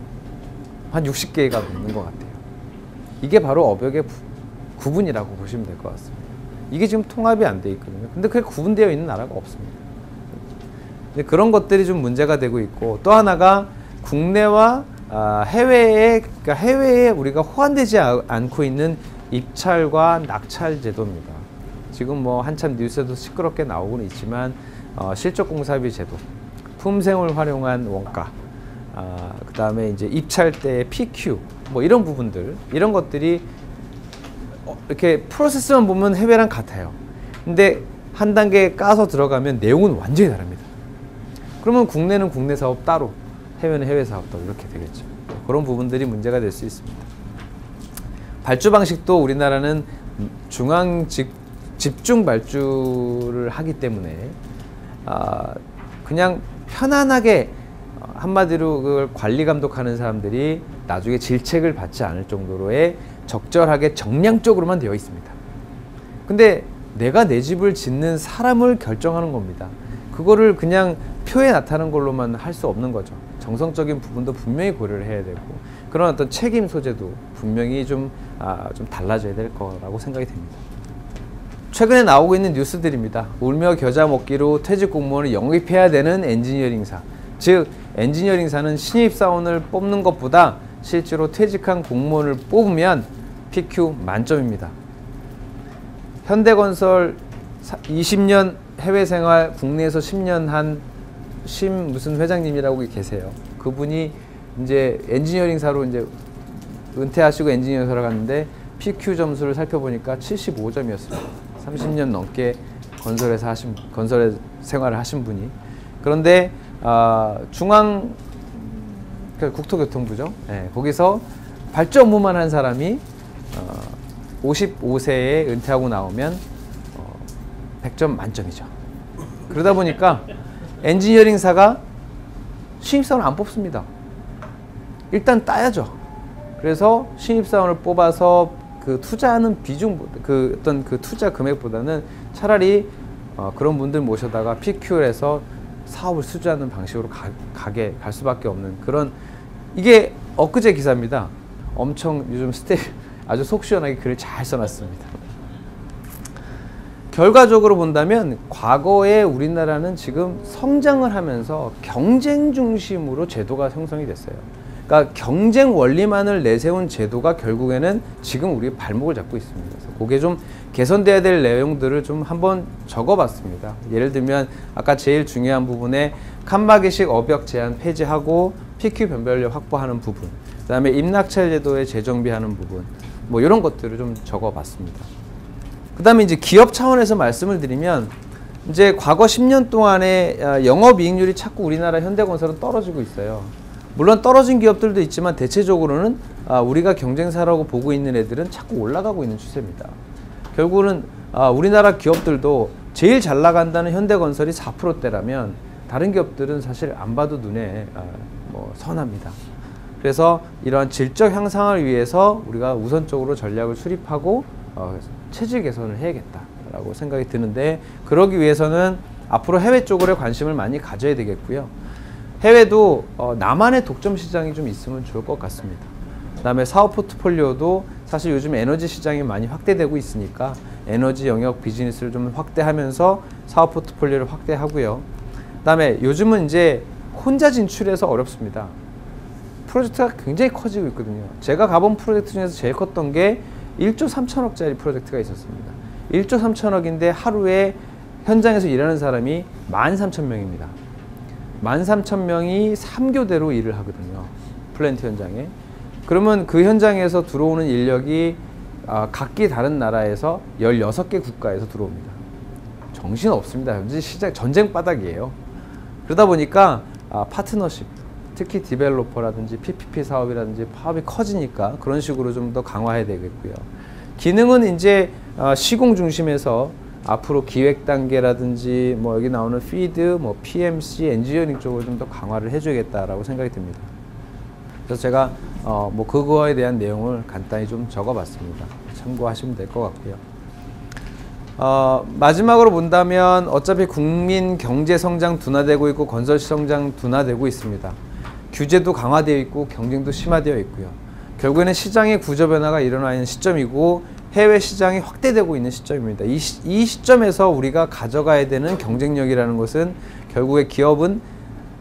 60개가 넘는 것 같아요. 이게 바로 업역의 구분이라고 보시면 될 것 같습니다. 이게 지금 통합이 안 돼 있거든요. 근데 그게 구분되어 있는 나라가 없습니다. 근데 그런 것들이 좀 문제가 되고 있고 또 하나가 국내와 그러니까 해외에 우리가 호환되지 않고 있는 입찰과 낙찰 제도입니다. 지금 뭐 한참 뉴스에도 시끄럽게 나오고는 있지만 실적공사비 제도, 품생을 활용한 원가, 그 다음에 이제 입찰 때의 PQ, 뭐 이런 부분들, 이런 것들이 이렇게 프로세스만 보면 해외랑 같아요. 근데 한 단계 까서 들어가면 내용은 완전히 다릅니다. 그러면 국내는 국내 사업 따로, 해외는 해외 사업 따로 이렇게 되겠죠. 그런 부분들이 문제가 될 수 있습니다. 발주 방식도 우리나라는 중앙 집중 발주를 하기 때문에 그냥 편안하게 한마디로 그걸 관리 감독하는 사람들이 나중에 질책을 받지 않을 정도로의 적절하게 정량적으로만 되어 있습니다. 근데 내가 내 집을 짓는 사람을 결정하는 겁니다. 그거를 그냥 표에 나타나는 걸로만 할 수 없는 거죠. 정성적인 부분도 분명히 고려를 해야 되고 그런 어떤 책임 소재도 분명히 좀 달라져야 될 거라고 생각이 됩니다. 최근에 나오고 있는 뉴스들입니다. 울며 겨자 먹기로 퇴직 공무원을 영입해야 되는 엔지니어링사. 즉 엔지니어링사는 신입사원을 뽑는 것보다 실제로 퇴직한 공무원을 뽑으면 PQ 만점입니다. 현대건설 20년 해외생활 국내에서 10년 한 무슨 회장님이라고 계세요. 그분이 이제 엔지니어링사로 이제 은퇴하시고 엔지니어링사로 갔는데 PQ 점수를 살펴보니까 75점이었어요. 30년 넘게 건설에 생활을 하신 분이. 그런데 국토교통부죠. 네, 거기서 발주 업무만 한 사람이 55세에 은퇴하고 나오면 100점 만점이죠. 그러다 보니까 엔지니어링사가 신입사원을 안 뽑습니다. 일단 따야죠. 그래서 신입사원을 뽑아서 그 투자하는 비중, 그 투자 금액보다는 차라리 그런 분들 모셔다가 PQ를 해서 사업을 수주하는 방식으로 갈 수밖에 없는 그런, 이게 엊그제 기사입니다. 엄청 요즘 아주 속 시원하게 글을 잘 써놨습니다. 결과적으로 본다면 과거에 우리나라는 지금 성장을 하면서 경쟁 중심으로 제도가 형성이 됐어요. 그러니까 경쟁 원리만을 내세운 제도가 결국에는 지금 우리 발목을 잡고 있습니다. 그래서 그게 좀 개선돼야 될 내용들을 좀 한번 적어봤습니다. 예를 들면 아까 제일 중요한 부분에 칸막이식 업역 제한 폐지하고 PQ 변별력 확보하는 부분, 그 다음에 임낙찰 제도의 재정비하는 부분, 뭐 이런 것들을 좀 적어봤습니다. 그 다음에 이제 기업 차원에서 말씀을 드리면 이제 과거 10년 동안에 영업이익률이 자꾸 우리나라 현대건설은 떨어지고 있어요. 물론 떨어진 기업들도 있지만 대체적으로는 우리가 경쟁사라고 보고 있는 애들은 자꾸 올라가고 있는 추세입니다. 결국은 우리나라 기업들도 제일 잘 나간다는 현대건설이 4%대라면 다른 기업들은 사실 안 봐도 눈에 선합니다. 그래서 이러한 질적 향상을 위해서 우리가 우선적으로 전략을 수립하고 체질 개선을 해야겠다라고 생각이 드는데, 그러기 위해서는 앞으로 해외 쪽으로 관심을 많이 가져야 되겠고요. 해외도 나만의 독점 시장이 좀 있으면 좋을 것 같습니다. 그 다음에 사업 포트폴리오도 사실 요즘 에너지 시장이 많이 확대되고 있으니까 에너지 영역 비즈니스를 좀 확대하면서 사업 포트폴리오를 확대하고요. 그 다음에 요즘은 이제 혼자 진출해서 어렵습니다. 프로젝트가 굉장히 커지고 있거든요. 제가 가본 프로젝트 중에서 제일 컸던 게 1조 3천억짜리 프로젝트가 있었습니다. 1조 3천억인데 하루에 현장에서 일하는 사람이 13,000명입니다. 13,000명이 3교대로 일을 하거든요. 플랜트 현장에. 그러면 그 현장에서 들어오는 인력이 각기 다른 나라에서 16개 국가에서 들어옵니다. 정신 없습니다. 현재 전쟁 바닥이에요. 그러다 보니까 파트너십, 특히 디벨로퍼라든지 PPP 사업이라든지 파업이 커지니까 그런 식으로 좀 더 강화해야 되겠고요. 기능은 이제 시공 중심에서 앞으로 기획 단계라든지 뭐 여기 나오는 피드, 뭐 PMC, 엔지니어링 쪽을 좀 더 강화를 해줘야겠다라고 생각이 듭니다. 그래서 제가 뭐 그거에 대한 내용을 간단히 좀 적어봤습니다. 참고하시면 될 것 같고요. 마지막으로 본다면 어차피 국민 경제 성장 둔화되고 있고 건설 성장 둔화되고 있습니다. 규제도 강화되어 있고 경쟁도 심화되어 있고요. 결국에는 시장의 구조 변화가 일어나 있는 시점이고 해외 시장이 확대되고 있는 시점입니다. 이 시점에서 우리가 가져가야 되는 경쟁력이라는 것은 결국에 기업은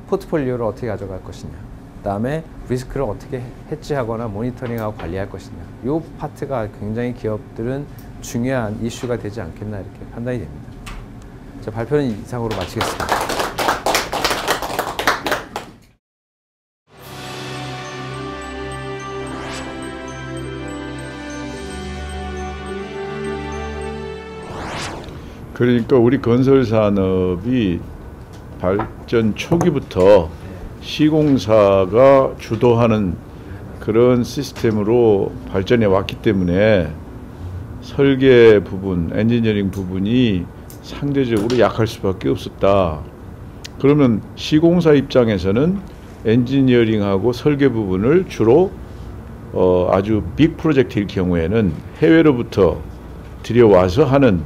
포트폴리오를 어떻게 가져갈 것이냐, 그 다음에 리스크를 어떻게 해지하거나 모니터링하고 관리할 것이냐, 이 파트가 굉장히 기업들은 중요한 이슈가 되지 않겠나 이렇게 판단이 됩니다. 자, 발표는 이상으로 마치겠습니다. 그러니까 우리 건설 산업이 발전 초기부터 시공사가 주도하는 그런 시스템으로 발전해 왔기 때문에 설계 부분, 엔지니어링 부분이 상대적으로 약할 수밖에 없었다. 그러면 시공사 입장에서는 엔지니어링하고 설계 부분을 주로 아주 빅 프로젝트일 경우에는 해외로부터 들여와서 하는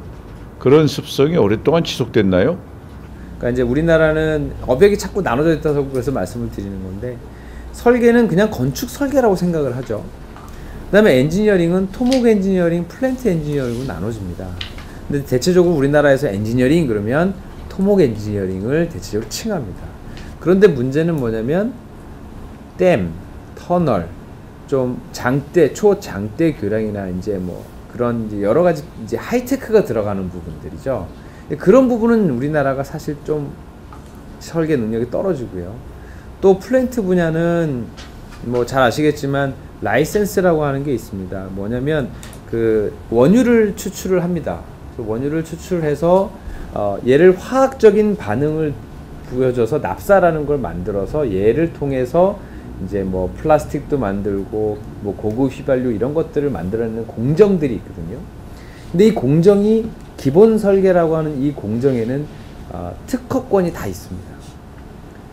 그런 습성이 오랫동안 지속됐나요? 그러니까 이제 우리나라는 어백이 자꾸 나눠져 있다고 그래서 말씀을 드리는 건데, 설계는 그냥 건축 설계라고 생각을 하죠. 그다음에 엔지니어링은 토목 엔지니어링, 플랜트 엔지니어링으로 나눠집니다. 근데 대체적으로 우리나라에서 엔지니어링 그러면 토목 엔지니어링을 대체적으로 칭합니다. 그런데 문제는 뭐냐면 댐, 터널, 좀 장대, 초장대 교량이나 이제 뭐 그런 이제 여러 가지 이제 하이테크가 들어가는 부분들이죠. 그런 부분은 우리나라가 사실 좀 설계 능력이 떨어지고요. 또 플랜트 분야는 뭐 잘 아시겠지만 라이센스라고 하는 게 있습니다. 뭐냐면 그 원유를 추출을 합니다. 그 원유를 추출해서 얘를 화학적인 반응을 보여줘서 납사라는 걸 만들어서 얘를 통해서 이제 뭐 플라스틱도 만들고 뭐 고급 휘발유 이런 것들을 만들어내는 공정들이 있거든요. 근데 이 공정이 기본 설계라고 하는 이 공정에는 특허권이 다 있습니다.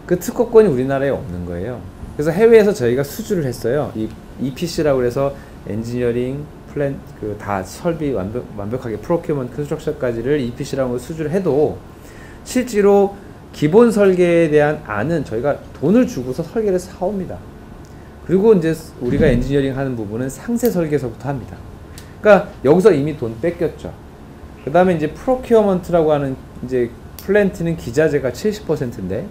그 특허권이 우리나라에 없는 거예요. 그래서 해외에서 저희가 수주를 했어요. 이 EPC라고 해서 엔지니어링, 플랜, 그 다 설비 완벽하게 프로큐먼트, 컨스트럭션까지를 EPC라고 수주를 해도 실제로 기본 설계에 대한 안은 저희가 돈을 주고서 설계를 사옵니다. 그리고 이제 우리가 엔지니어링 하는 부분은 상세 설계서부터 합니다. 그러니까 여기서 이미 돈 뺏겼죠. 그 다음에 이제 프로큐어먼트라고 하는 이제 플랜트는 기자재가 70%인데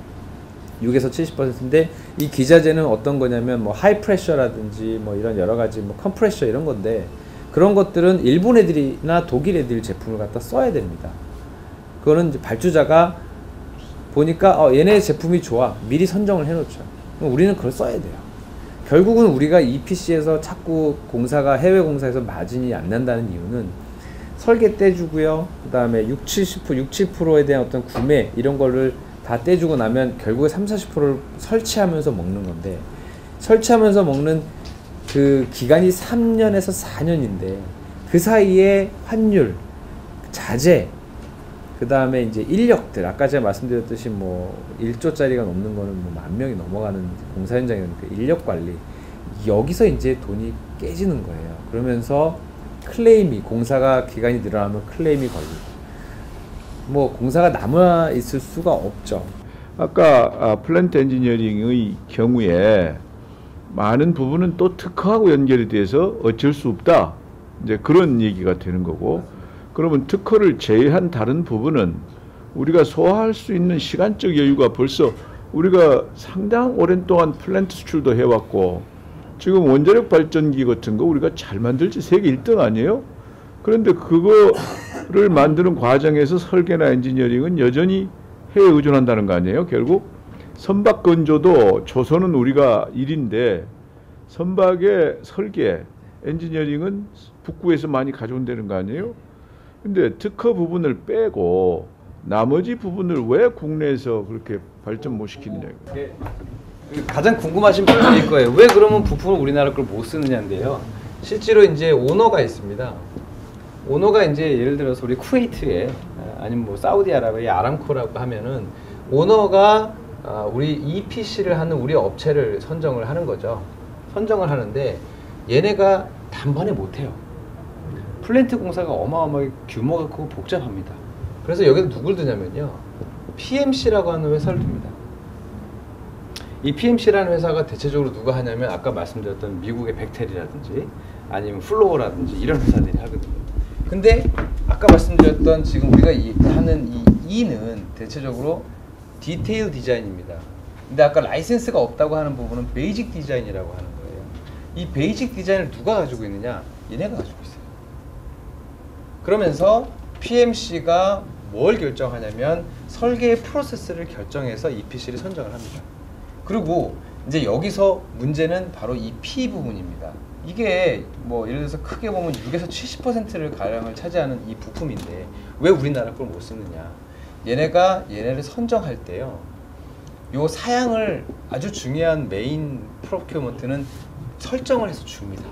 6에서 70%인데 이 기자재는 어떤 거냐면 뭐 하이 프레셔라든지 뭐 이런 여러 가지 뭐 컴프레셔 이런 건데 그런 것들은 일본 애들이나 독일 애들 제품을 갖다 써야 됩니다. 그거는 이제 발주자가 보니까 얘네 제품이 좋아 미리 선정을 해놓죠. 그럼 우리는 그걸 써야 돼요. 결국은 우리가 EPC에서 자꾸 공사가 해외 공사에서 마진이 안 난다는 이유는 설계 떼주고요. 그 다음에 60-70%에 대한 어떤 구매 이런 거를 다 떼주고 나면 결국에 30-40%를 설치하면서 먹는 건데, 설치하면서 먹는 그 기간이 3년에서 4년인데 그 사이에 환율, 자재, 그 다음에 이제 인력들, 아까 제가 말씀드렸듯이 뭐 1조짜리가 넘는 거는 뭐 10,000명이 넘어가는 공사 현장이니까 인력 관리, 여기서 이제 돈이 깨지는 거예요. 그러면서 클레임이, 공사가 기간이 늘어나면 클레임이 걸리고, 뭐 공사가 남아 있을 수가 없죠. 아까 플랜트 엔지니어링의 경우에 많은 부분은 또 특허하고 연결이 돼서 어쩔 수 없다, 이제 그런 얘기가 되는 거고, 그러면 특허를 제외한 다른 부분은 우리가 소화할 수 있는 시간적 여유가 벌써 우리가 상당 오랜 동안 플랜트 수출도 해왔고 지금 원자력 발전기 같은 거 우리가 잘 만들지 세계 1등 아니에요? 그런데 그거를 만드는 과정에서 설계나 엔지니어링은 여전히 해외에 의존한다는 거 아니에요? 결국 선박 건조도 조선은 우리가 1인데 선박의 설계, 엔지니어링은 북구에서 많이 가져온다는 거 아니에요? 근데 특허 부분을 빼고 나머지 부분을 왜 국내에서 그렇게 발전 못 시키느냐. 가장 궁금하신 분들일 거예요. 왜 그러면 부품을 우리나라 걸 못 쓰느냐인데요. 실제로 이제 오너가 있습니다. 오너가 이제 예를 들어서 우리 쿠웨이트에 아니면 뭐 사우디아라비아의 아람코라고 하면은 오너가 우리 EPC를 하는 우리 업체를 선정을 하는 거죠. 선정을 하는데 얘네가 단번에 못 해요. 플랜트 공사가 어마어마하게 규모가 크고 복잡합니다. 그래서 여기서 누굴 드냐면요, PMC라고 하는 회사를 둡니다. 이 PMC라는 회사가 대체적으로 누가 하냐면 아까 말씀드렸던 미국의 벡텔이라든지 아니면 플로어라든지 이런 회사들이 하거든요. 근데 아까 말씀드렸던 지금 우리가 하는 이 E는 대체적으로 디테일 디자인입니다. 근데 아까 라이센스가 없다고 하는 부분은 베이직 디자인이라고 하는 거예요. 이 베이직 디자인을 누가 가지고 있느냐? 얘네가 가지고 있어요. 그러면서 PMC가 뭘 결정하냐면 설계의 프로세스를 결정해서 EPC를 선정을 합니다. 그리고 이제 여기서 문제는 바로 이 P 부분입니다. 이게 뭐 예를 들어서 크게 보면 6에서 70%를 가량을 차지하는 이 부품인데 왜 우리나라 걸 못 쓰느냐? 얘네를 선정할 때요, 요 사양을 아주 중요한 메인 프로큐어먼트는 설정을 해서 줍니다.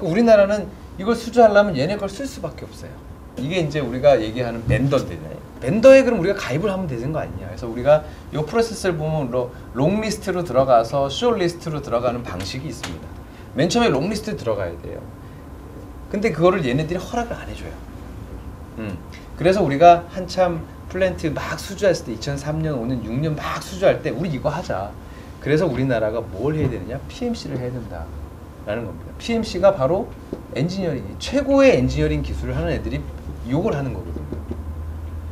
우리나라는 이걸 수주하려면 얘네 걸 쓸 수밖에 없어요. 이게 이제 우리가 얘기하는 벤더들이네. 벤더에 그럼 우리가 가입을 하면 되는 거 아니냐. 그래서 우리가 이 프로세스를 보면 롱리스트로 들어가서 숏리스트로 들어가는 방식이 있습니다. 맨 처음에 롱리스트 들어가야 돼요. 근데 그거를 얘네들이 허락을 안 해줘요. 그래서 우리가 한참 플랜트 막 수주했을 때 2003년, 5년, 6년 막 수주할 때 우리 이거 하자. 그래서 우리나라가 뭘 해야 되느냐? PMC를 해야 된다 라는 겁니다. PMC가 바로 엔지니어링, 최고의 엔지니어링 기술을 하는 애들이 욕을 하는 거거든요.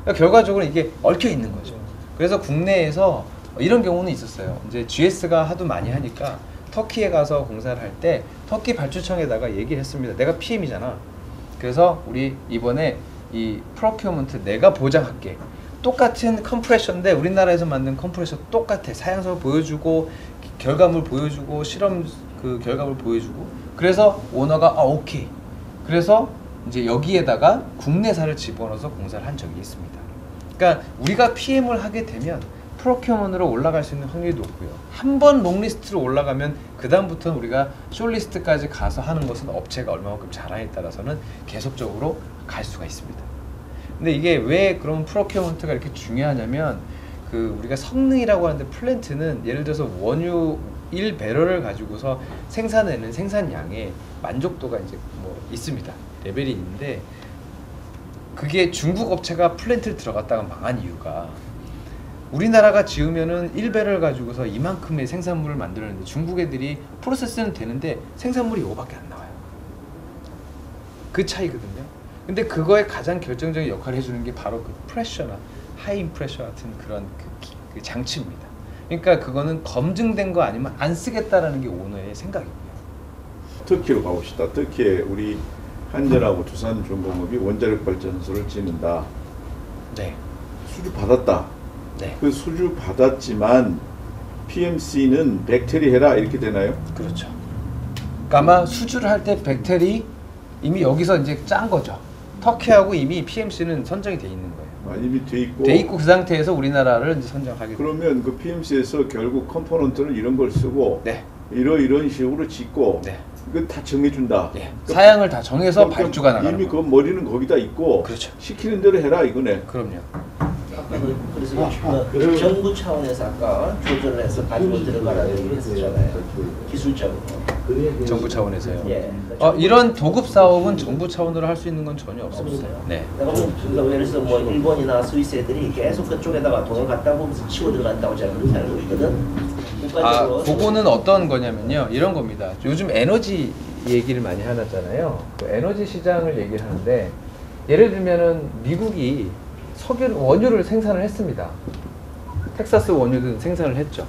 그러니까 결과적으로 이게 얽혀 있는 거죠. 그래서 국내에서 이런 경우는 있었어요. 이제 GS가 하도 많이 하니까 터키에 가서 공사를 할 때 터키 발주청에다가 얘기를 했습니다. 내가 PM이잖아. 그래서 우리 이번에 이 프로큐어먼트 내가 보장할게. 똑같은 컴프레셔인데 우리나라에서 만든 컴프레셔 똑같아. 사양서 보여주고 결과물 보여주고 실험 그 결과물 보여주고. 그래서 오너가 오케이. 그래서 이제 여기에다가 국내사를 집어넣어서 공사를 한 적이 있습니다. 그러니까 우리가 PM을 하게 되면 프로큐어먼트로 올라갈 수 있는 확률이 높고요. 한 번 롱리스트로 올라가면 그 다음부터는 우리가 숏리스트까지 가서 하는 것은 업체가 얼마만큼 잘하냐에 따라서는 계속적으로 갈 수가 있습니다. 근데 이게 왜 그런 프로큐어먼트가 이렇게 중요하냐면 그 우리가 성능이라고 하는데 플랜트는 예를 들어서 원유 1배럴을 가지고서 생산해낸 생산량의 만족도가 이제 뭐 있습니다. 레벨이 있는데 그게 중국 업체가 플랜트를 들어갔다가 망한 이유가 우리나라가 지으면은 1배럴 가지고서 이만큼의 생산물을 만들었는데 중국 애들이 프로세스는 되는데 생산물이 이거밖에 안 나와요. 그 차이거든요. 근데 그거에 가장 결정적인 역할을 해주는 게 바로 그 프레셔나 하이 인프레셔 같은 그런 그 장치입니다. 그러니까 그거는 검증된 거 아니면 안 쓰겠다라는 게 오너의 생각이고요. 터키로 가봅시다. 터키에 우리 한전하고 두산중공업이 원자력 발전소를 짓는다. 네. 수주 받았다. 네. 그 수주 받았지만 PMC는 백테리 해라 이렇게 되나요? 그렇죠. 그러니까 아마 수주를 할 때 백테리 이미 여기서 이제 짠 거죠. 터키하고 이미 PMC는 선정이 돼 있는 거예요. 이미 돼 있고 그 상태에서 우리나라를 이제 선정하게. 그러면 그 PMC에서 결국 컴포넌트는 이런 걸 쓰고 네. 이런 식으로 짓고 네. 이거 다 정해준다. 네. 사양을 다 정해서 발주가 나가는 이미 그 머리는 거기다 있고 그렇죠. 시키는 대로 해라 이거네. 그럼요. 그래서 정부 차원에서 아까 조절을 해서 가지고 들어가라고 얘기했었잖아요. 기술적으로. 정부 차원에서요. 예. 이런 도급 사업은 정부 차원으로 할 수 있는 건 전혀 없어요. 네. 내가 보면 예를 들어서 뭐 일본이나 스위스 애들이 계속 그쪽에다가 돈을 갖다 보면서 치고 들어간다고 제가 그렇게 알고 있거든. 그거는 어떤 거냐면요. 이런 겁니다. 요즘 에너지 얘기를 많이 하잖아요. 그 에너지 시장을 얘기를 하는데 예를 들면은 미국이 원유를 생산을 했습니다. 텍사스 원유든 생산을 했죠.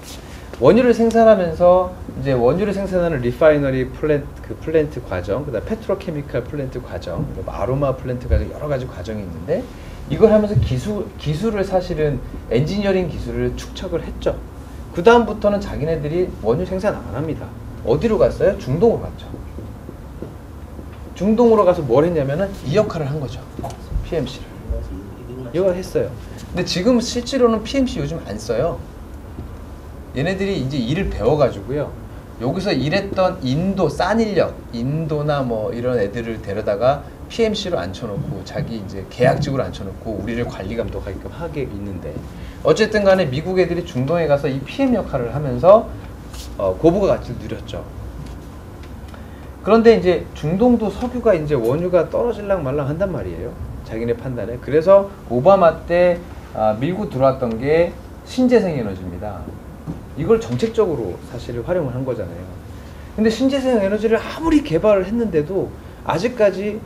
원유를 생산하면서 이제 원유를 생산하는 리파이너리 플랜트 과정, 그다음 페트로케미칼 플랜트 과정, 아로마 플랜트 과정 여러 가지 과정이 있는데 이걸 하면서 기술을 사실은 엔지니어링 기술을 축적을 했죠. 그 다음부터는 자기네들이 원유 생산 안 합니다. 어디로 갔어요? 중동으로 갔죠. 중동으로 가서 뭘 했냐면은 이 역할을 한 거죠. PMC를. 이걸 했어요. 근데 지금 실제로는 PMC 요즘 안 써요. 얘네들이 이제 일을 배워가지고요. 여기서 일했던 인도, 싼 인력, 인도나 뭐 이런 애들을 데려다가 PMC로 앉혀놓고 자기 이제 계약직으로 앉혀놓고 우리를 관리 감독하게끔 하게 있는데 어쨌든 간에 미국 애들이 중동에 가서 이 PM 역할을 하면서 고부가 가치를 누렸죠. 그런데 이제 중동도 석유가 이제 원유가 떨어질랑 말랑 한단 말이에요. 자기네 판단에. 그래서 오바마 때 밀고 들어왔던 게 신재생 에너지입니다. 이걸 정책적으로 사실 활용을 한 거잖아요. 근데 신재생 에너지를 아무리 개발을 했는데도 아직까지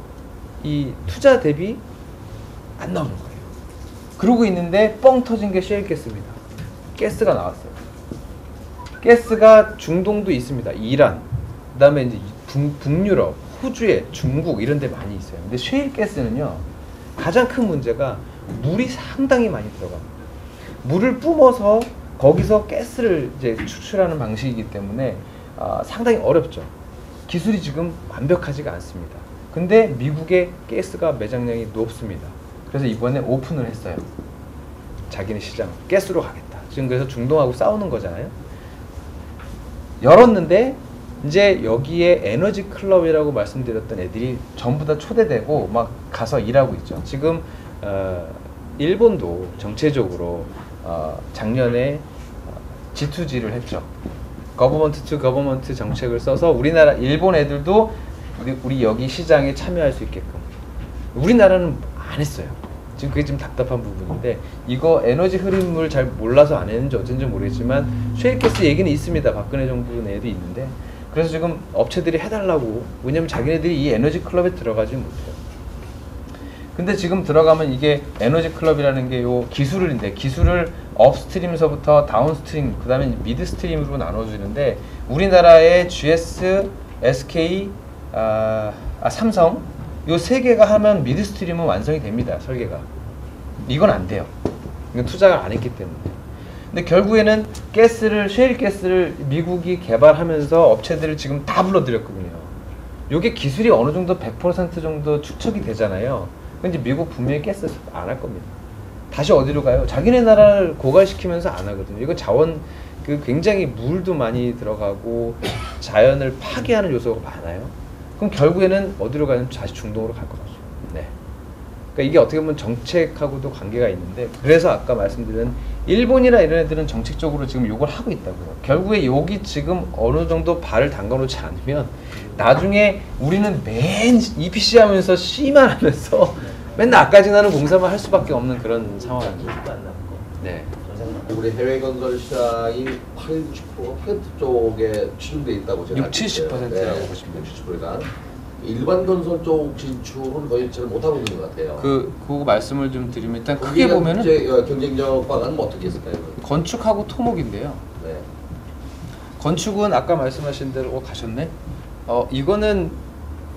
이 투자 대비 안 나오는 거예요. 그러고 있는데 뻥 터진 게 셰일가스입니다. 가스가 나왔어요. 가스가 중동도 있습니다. 이란, 그 다음에 이제 북유럽, 호주에 중국 이런 데 많이 있어요. 근데 셰일가스는요 가장 큰 문제가 물이 상당히 많이 들어갑니다. 물을 뿜어서 거기서 가스를 이제 추출하는 방식이기 때문에 상당히 어렵죠. 기술이 지금 완벽하지가 않습니다. 근데 미국의 가스가 매장량이 높습니다. 그래서 이번에 오픈을 했어요. 자기네 시장 가스로 가겠다. 지금 그래서 중동하고 싸우는 거잖아요. 열었는데 이제 여기에 에너지 클럽이라고 말씀드렸던 애들이 전부 다 초대되고 막 가서 일하고 있죠. 지금 일본도 정체적으로 작년에 G2G를 했죠. 거버먼트 투 거버먼트 정책을 써서 우리나라 일본 애들도 우리 여기 시장에 참여할 수 있게끔. 우리나라는 안 했어요. 지금 그게 좀 답답한 부분인데 이거 에너지 흐름을 잘 몰라서 안 했는지 어쩐지 모르겠지만 쉐일가스 얘기는 있습니다. 박근혜 정부 내에도 있는데 그래서 지금 업체들이 해달라고. 왜냐면 자기네들이 이 에너지 클럽에 들어가지 못해요. 근데 지금 들어가면 이게 에너지 클럽이라는 게 요 기술인데 기술을 업스트림서부터 다운스트림 그 다음에 미드스트림으로 나눠주는데 우리나라의 GS, SK, 삼성 요 세 개가 하면 미드스트림은 완성이 됩니다. 설계가. 이건 안 돼요. 이건 투자를 안 했기 때문에. 근데 결국에는 가스를 셰일가스를 미국이 개발하면서 업체들을 지금 다 불러들였거든요. 요게 기술이 어느 정도 100% 정도 축적이 되잖아요. 근데 미국 분명히 가스 안 할 겁니다. 다시 어디로 가요? 자기네 나라를 고갈시키면서 안 하거든요. 이거 자원 굉장히 물도 많이 들어가고 자연을 파괴하는 요소가 많아요. 그럼 결국에는 어디로 가면 다시 중동으로 갈 것 같아요. 네. 그러니까 이게 어떻게 보면 정책하고도 관계가 있는데 그래서 아까 말씀드린 일본이나 이런 애들은 정책적으로 지금 요걸 하고 있다고요. 결국에 여기 지금 어느 정도 발을 담가놓지 않으면 나중에 우리는 맨 EPC 하면서 C만 하면서 맨날 앞까지 나는 공사만 할 수밖에 없는 그런 상황입니다. 네. 우리 해외 건설 시장이 80% 쪽에 치중돼 있다고 제가 60-70%라고 네, 보시면 됩니다. 60%가 일반 건설 쪽 진출은 거의 잘 못하고 있는 것 같아요. 그 말씀을 좀 드리면 일단 크게 보면은 경쟁력 방안은 어떻게 있을까요? 건축하고 토목인데요. 네. 건축은 아까 말씀하신 대로 가셨네. 이거는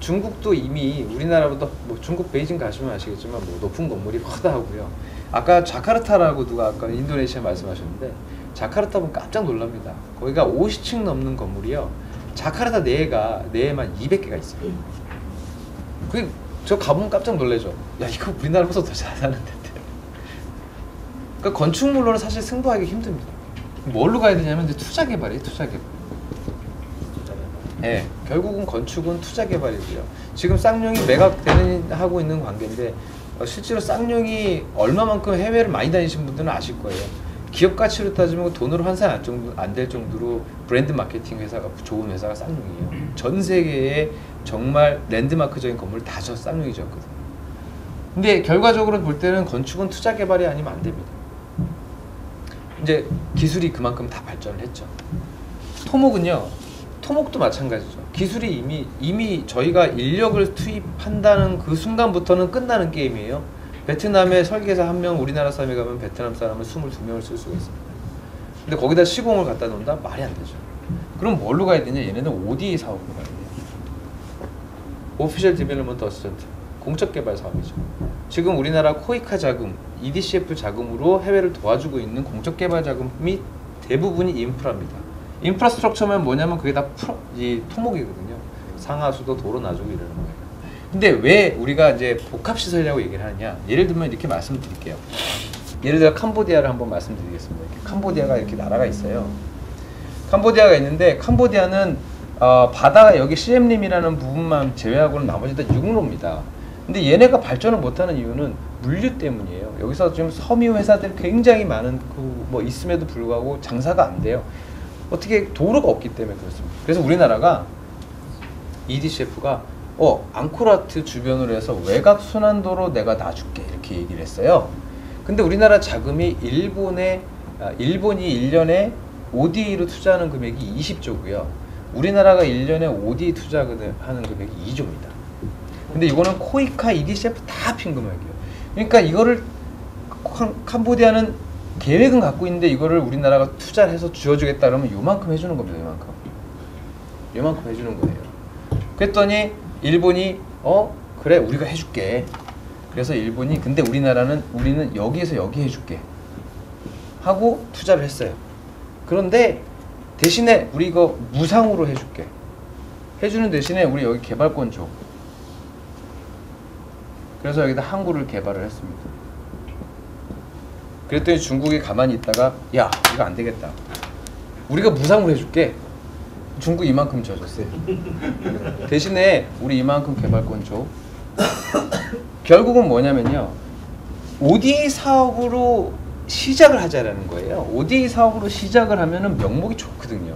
중국도 이미 우리나라보다 뭐 중국 베이징 가시면 아시겠지만 뭐 높은 건물이 크다고요. 아까 자카르타라고 누가 아까 인도네시아 말씀하셨는데 자카르타 보면 깜짝 놀랍니다. 거기가 50층 넘는 건물이요. 자카르타 내에만 200개가 있어요. 그게 저 가보면 깜짝 놀래죠. 야 이거 우리나라보다 더 잘하는데. 그러니까 건축물로는 사실 승부하기 힘듭니다. 뭘로 가야 되냐면 이제 투자 개발이에요. 투자 개발. 네, 결국은 건축은 투자 개발이고요. 지금 쌍용이 매각되는 하고 있는 관계인데 실제로 쌍용이 얼마만큼 해외를 많이 다니신 분들은 아실 거예요. 기업 가치로 따지면 돈으로 환산 안 될 정도로 브랜드 마케팅 회사가 좋은 회사가 쌍용이에요. 전 세계에 정말 랜드마크적인 건물을 다 저 쌍용이 지었거든요. 근데 결과적으로 볼 때는 건축은 투자 개발이 아니면 안 됩니다. 이제 기술이 그만큼 다 발전을 했죠. 토목은요. 토목도 마찬가지죠. 기술이 이미 저희가 인력을 투입한다는 그 순간부터는 끝나는 게임이에요. 베트남에 설계사 1명 우리나라 사람이 가면 베트남 사람은 22명을 쓸 수가 있습니다. 근데 거기다 시공을 갖다 놓는다? 말이 안 되죠. 그럼 뭘로 가야 되냐? 얘네는 ODA 사업으로 가야 돼요. 오피셜 디벨롭먼트 어시스턴트. 공적 개발 사업이죠. 지금 우리나라 코이카 자금, EDCF 자금으로 해외를 도와주고 있는 공적 개발 자금이 대부분이 인프라입니다. 인프라스트럭처면 뭐냐면 그게 다 이 토목이거든요. 상하수도 도로 놔주고 이러는 거예요. 근데 왜 우리가 이제 복합시설이라고 얘기를 하느냐? 예를 들면 이렇게 말씀드릴게요. 예를 들어 캄보디아를 한번 말씀드리겠습니다. 캄보디아가 이렇게 나라가 있어요. 캄보디아가 있는데 캄보디아는 바다가 여기 시엠림이라는 부분만 제외하고는 나머지 다 육로입니다. 근데 얘네가 발전을 못하는 이유는 물류 때문이에요. 여기서 지금 섬유 회사들이 굉장히 많은 뭐 있음에도 불구하고 장사가 안 돼요. 어떻게 도로가 없기 때문에 그렇습니다. 그래서 우리나라가 EDCF가 앙코르와트 주변으로 해서 외곽 순환도로 내가 놔줄게 이렇게 얘기를 했어요. 근데 우리나라 자금이 일본이 1년에 ODA로 투자하는 금액이 20조고요. 우리나라가 1년에 ODA 투자하는 금액이 2조입니다. 근데 이거는 코이카, EDCF 다 합친 금액이에요. 그러니까 이거를 캄보디아는 계획은 갖고 있는데 이거를 우리나라가 투자를 해서 쥐어주겠다 그러면 요만큼 해주는 겁니다. 요만큼 해주는 거예요. 그랬더니 일본이 그래 우리가 해줄게. 그래서 일본이 근데 우리는 여기에서 여기 해줄게 하고 투자를 했어요. 그런데 대신에 우리 이거 무상으로 해줄게. 해주는 대신에 우리 여기 개발권 줘. 그래서 여기다 항구를 개발을 했습니다. 그랬더니 중국이 가만히 있다가 야 이거 안 되겠다. 우리가 무상으로 해줄게. 중국 이만큼 줘줬어요. 대신에 우리 이만큼 개발권 줘. 결국은 뭐냐면요. ODA 사업으로 시작을 하자라는 거예요. ODA 사업으로 시작을 하면은 명목이 좋거든요.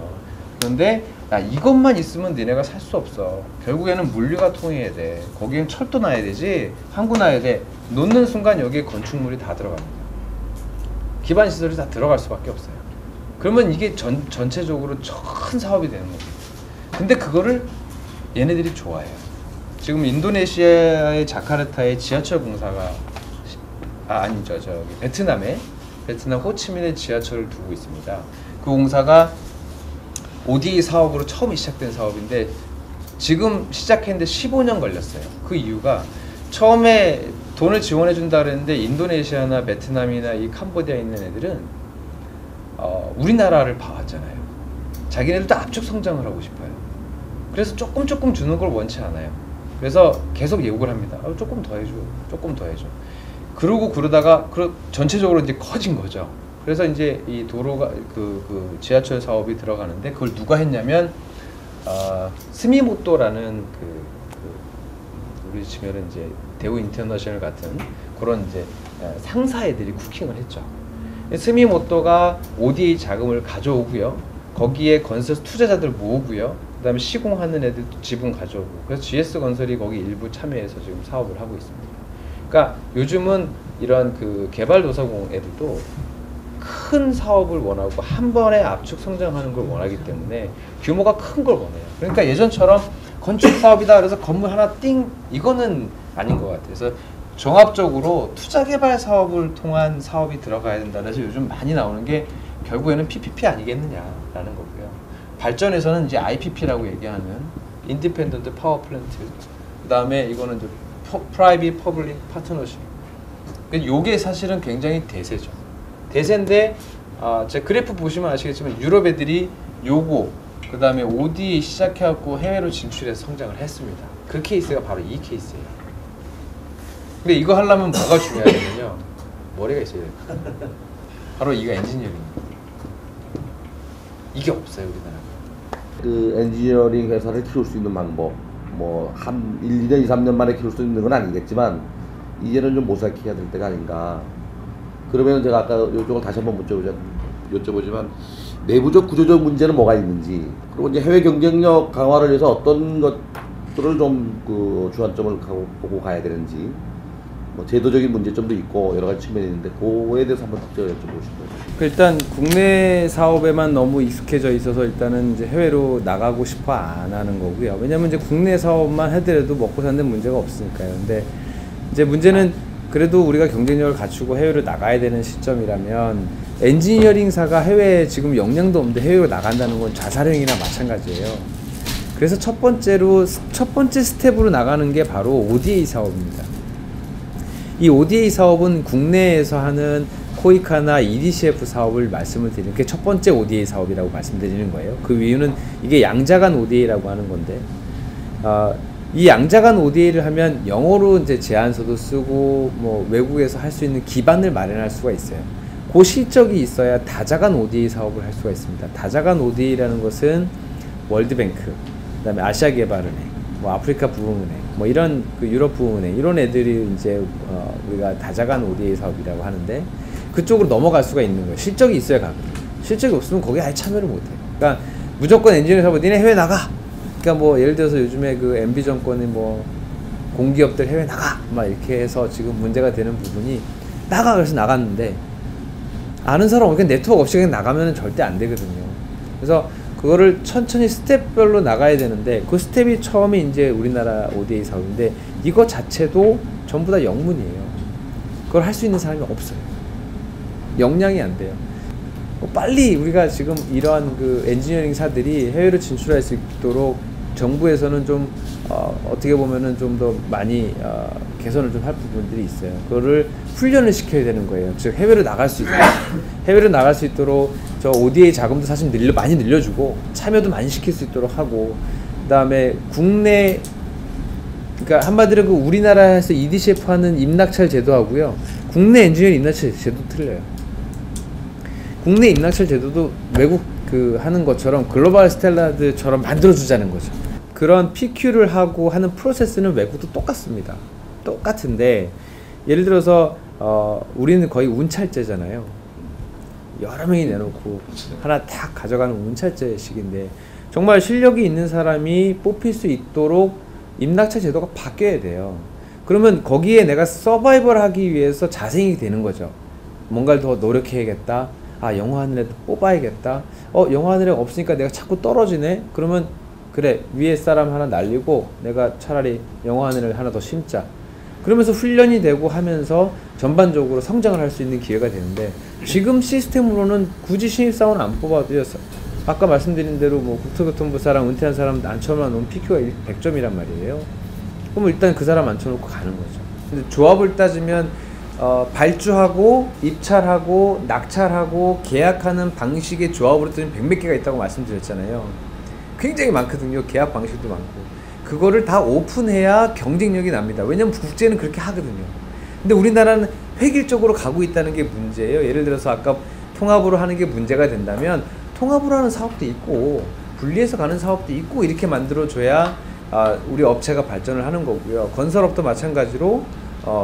그런데 야, 이것만 있으면 니네가 살 수 없어. 결국에는 물류가 통해야 돼. 거기엔 철도 놔야 되지. 항구 놔야 돼. 놓는 순간 여기에 건축물이 다 들어갑니다. 기반 시설이 다 들어갈 수밖에 없어요. 그러면 이게 전체적으로 큰 사업이 되는 겁니다. 근데 그거를 얘네들이 좋아해요. 지금 인도네시아의 자카르타에 지하철 공사가 아니죠. 저기 베트남 호치민에 지하철을 두고 있습니다. 그 공사가 ODA 사업으로 처음 시작된 사업인데 지금 시작했는데 15년 걸렸어요. 그 이유가 처음에 돈을 지원해 준다 그랬는데 인도네시아나 베트남이나 이 캄보디아에 있는 애들은 우리나라를 봐왔잖아요. 자기네들도 압축 성장을 하고 싶어요. 그래서 조금 주는 걸 원치 않아요. 그래서 계속 요구를 합니다. 조금 더 해줘, 조금 더 해줘. 그러다가 전체적으로 이제 커진 거죠. 그래서 이제 이 도로가 그 지하철 사업이 들어가는데 그걸 누가 했냐면 스미모토라는 우리 치면은 이제 대우 인터내셔널 같은 그런 이제 상사 애들이 쿠킹을 했죠. 스미모토가 ODA 자금을 가져오고요. 거기에 건설 투자자들 모으고요. 그다음에 시공하는 애들도 지분 가져오고. 그래서 GS건설이 거기 일부 참여해서 지금 사업을 하고 있습니다. 그러니까 요즘은 이런 그 개발도서공 애들도 큰 사업을 원하고 한 번에 압축 성장하는 걸 원하기 때문에 규모가 큰 걸 원해요. 그러니까 예전처럼 건축 사업이다 그래서 건물 하나 띵 이거는 아닌 것 같아요. 그래서 종합적으로 투자 개발 사업을 통한 사업이 들어가야 된다. 그래서 요즘 많이 나오는 게 결국에는 PPP 아니겠느냐라는 거고요. 발전에서는 이제 IPP라고 얘기하는 인디펜던트 파워 플랜트. 그다음에 이거는 이제 프라이빗 퍼블릭 파트너십. 요게 사실은 굉장히 대세죠. 대세인데 제 그래프 보시면 아시겠지만 유럽 애들이 요거 그다음에 ODA 시작해갖고 해외로 진출해서 성장을 했습니다. 그 케이스가 바로 이 케이스예요. 근데 이거 하려면 뭐가 중요하냐면요. 머리가 있어야 돼요. 바로 이거 엔지니어링입니다. 이게 없어요 우리나라가. 그 엔지니어링 회사를 키울 수 있는 방법 뭐 한 1, 2년, 2, 3년 만에 키울 수 있는 건 아니겠지만 이제는 좀 모색해야 될 때가 아닌가. 그러면 제가 아까 이쪽을 다시 한번 여쭤보지만 내부적 구조적 문제는 뭐가 있는지, 그리고 이제 해외 경쟁력 강화를 위해서 어떤 것들을 좀 그 주안점을 보고 가야 되는지, 뭐 제도적인 문제점도 있고 여러 가지 측면이 있는데 그거에 대해서 한번 더 여쭤보고 싶어요. 일단 국내 사업에만 너무 익숙해져 있어서 일단은 이제 해외로 나가고 싶어 안 하는 거고요. 왜냐면 이제 국내 사업만 하더라도 먹고 사는 문제가 없으니까요. 근데 이제 문제는 그래도 우리가 경쟁력을 갖추고 해외로 나가야 되는 시점이라면 엔지니어링사가 해외에 지금 역량도 없는데 해외로 나간다는 건 자살행위나 마찬가지예요. 그래서 첫 번째 스텝으로 나가는 게 바로 ODA 사업입니다. 이 ODA 사업은 국내에서 하는 코이카나 EDCF 사업을 말씀을 드리는 게 첫 번째 ODA 사업이라고 말씀드리는 거예요. 그 이유는 이게 양자간 ODA라고 하는 건데, 이 양자간 ODA를 하면 영어로 이제 제안서도 쓰고 뭐 외국에서 할 수 있는 기반을 마련할 수가 있어요. 그 실적이 있어야 다자간 ODA 사업을 할 수가 있습니다. 다자간 ODA라는 것은 월드뱅크, 그다음에 아시아개발은행, 뭐 아프리카 부흥은행, 뭐 이런 그 유럽 부흥은행 이런 애들이 이제 우리가 다자간 ODA 사업이라고 하는데 그쪽으로 넘어갈 수가 있는 거예요. 실적이 있어야 가고, 실적이 없으면 거기에 아예 참여를 못해요. 그러니까 무조건 엔지니어 사업 니네 해외 나가. 그러니까 뭐 예를 들어서 요즘에 그 MB 정권이 뭐 공기업들 해외 나가 막 이렇게 해서 지금 문제가 되는 부분이 나가 그래서 나갔는데 아는 사람 없게 네트워크 없이 그냥 나가면 절대 안 되거든요. 그래서 그거를 천천히 스텝별로 나가야 되는데 그 스텝이 처음에 이제 우리나라 ODA 사업인데 이거 자체도 전부 다 영문이에요. 그걸 할 수 있는 사람이 없어요. 역량이 안 돼요. 빨리 우리가 지금 이러한 그 엔지니어링사들이 해외로 진출할 수 있도록 정부에서는 좀 어떻게 보면은 좀 더 많이 개선을 좀 할 부분들이 있어요. 그거를 훈련을 시켜야 되는 거예요. 즉 해외로 나갈 수 있도록 해외로 나갈 수 있도록 저 ODA 자금도 사실 많이 늘려주고 참여도 많이 시킬 수 있도록 하고, 그다음에 국내 그러니까 한마디로 그 우리나라에서 EDCF 하는 임낙찰 제도하고요 국내 엔지니어링 임낙찰 제도 틀려요. 국내 임낙찰 제도도 외국 그 하는 것처럼 글로벌 스탠다드처럼 만들어주자는 거죠. 그런 PQ를 하고 하는 프로세스는 외국도 똑같습니다. 똑같은데 예를 들어서 우리는 거의 운찰제잖아요. 여러 명이 내놓고 하나 탁 가져가는 운찰제식인데 정말 실력이 있는 사람이 뽑힐 수 있도록 임낙차 제도가 바뀌어야 돼요. 그러면 거기에 내가 서바이벌 하기 위해서 자생이 되는 거죠. 뭔가를 더 노력해야겠다. 아, 영어하는 애도 뽑아야겠다. 영어하는 애가 없으니까 내가 자꾸 떨어지네. 그러면 그래, 위에 사람 하나 날리고 내가 차라리 영어하는 애를 하나 더 심자. 그러면서 훈련이 되고 하면서 전반적으로 성장을 할 수 있는 기회가 되는데, 지금 시스템으로는 굳이 신입사원 안 뽑아도요, 아까 말씀드린 대로 뭐 국토교통부 사람, 은퇴한 사람 앉혀만 놓으면 PQ가 100점이란 말이에요. 그럼 일단 그 사람 앉혀놓고 가는 거죠. 근데 조합을 따지면 발주하고 입찰하고 낙찰하고 계약하는 방식의 조합으로 따지면 100몇 개가 있다고 말씀드렸잖아요. 굉장히 많거든요. 계약 방식도 많고. 그거를 다 오픈해야 경쟁력이 납니다. 왜냐면 국제는 그렇게 하거든요. 근데 우리나라는 획일적으로 가고 있다는 게 문제예요. 예를 들어서 아까 통합으로 하는 게 문제가 된다면 통합으로 하는 사업도 있고 분리해서 가는 사업도 있고 이렇게 만들어줘야 우리 업체가 발전을 하는 거고요. 건설업도 마찬가지로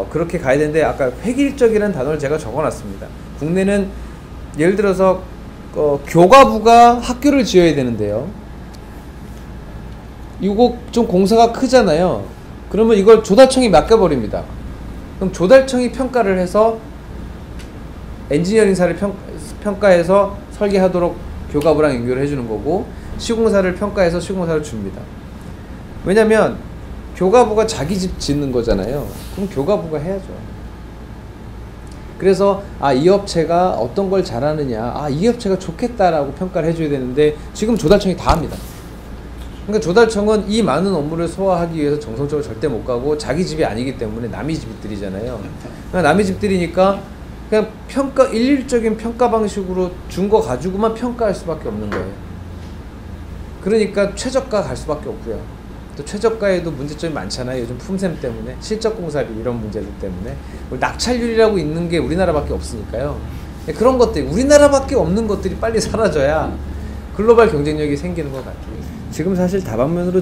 그렇게 가야 되는데, 아까 획일적이라는 단어를 제가 적어놨습니다. 국내는 예를 들어서 교과부가 학교를 지어야 되는데요. 이거 좀 공사가 크잖아요. 그러면 이걸 조달청이 맡겨버립니다. 그럼 조달청이 평가를 해서 엔지니어링사를 평가해서 설계하도록 교과부랑 연결을 해주는 거고, 시공사를 평가해서 시공사를 줍니다. 왜냐면 교과부가 자기 집 짓는 거잖아요. 그럼 교과부가 해야죠. 그래서 이 업체가 어떤 걸 잘하느냐, 이 업체가 좋겠다라고 평가를 해줘야 되는데 지금 조달청이 다 합니다. 그러니까 조달청은 이 많은 업무를 소화하기 위해서 정성적으로 절대 못 가고, 자기 집이 아니기 때문에 남의 집들이잖아요. 그러니까 남의 집들이니까 그냥 일률적인 평가 방식으로 준 거 가지고만 평가할 수밖에 없는 거예요. 그러니까 최저가 갈 수밖에 없고요. 또 최저가에도 문제점이 많잖아요. 요즘 품셈 때문에, 실적공사비 이런 문제들 때문에. 낙찰률이라고 있는 게 우리나라밖에 없으니까요. 그런 것들이, 우리나라밖에 없는 것들이 빨리 사라져야 글로벌 경쟁력이 생기는 것 같아요. 지금 사실 다방면으로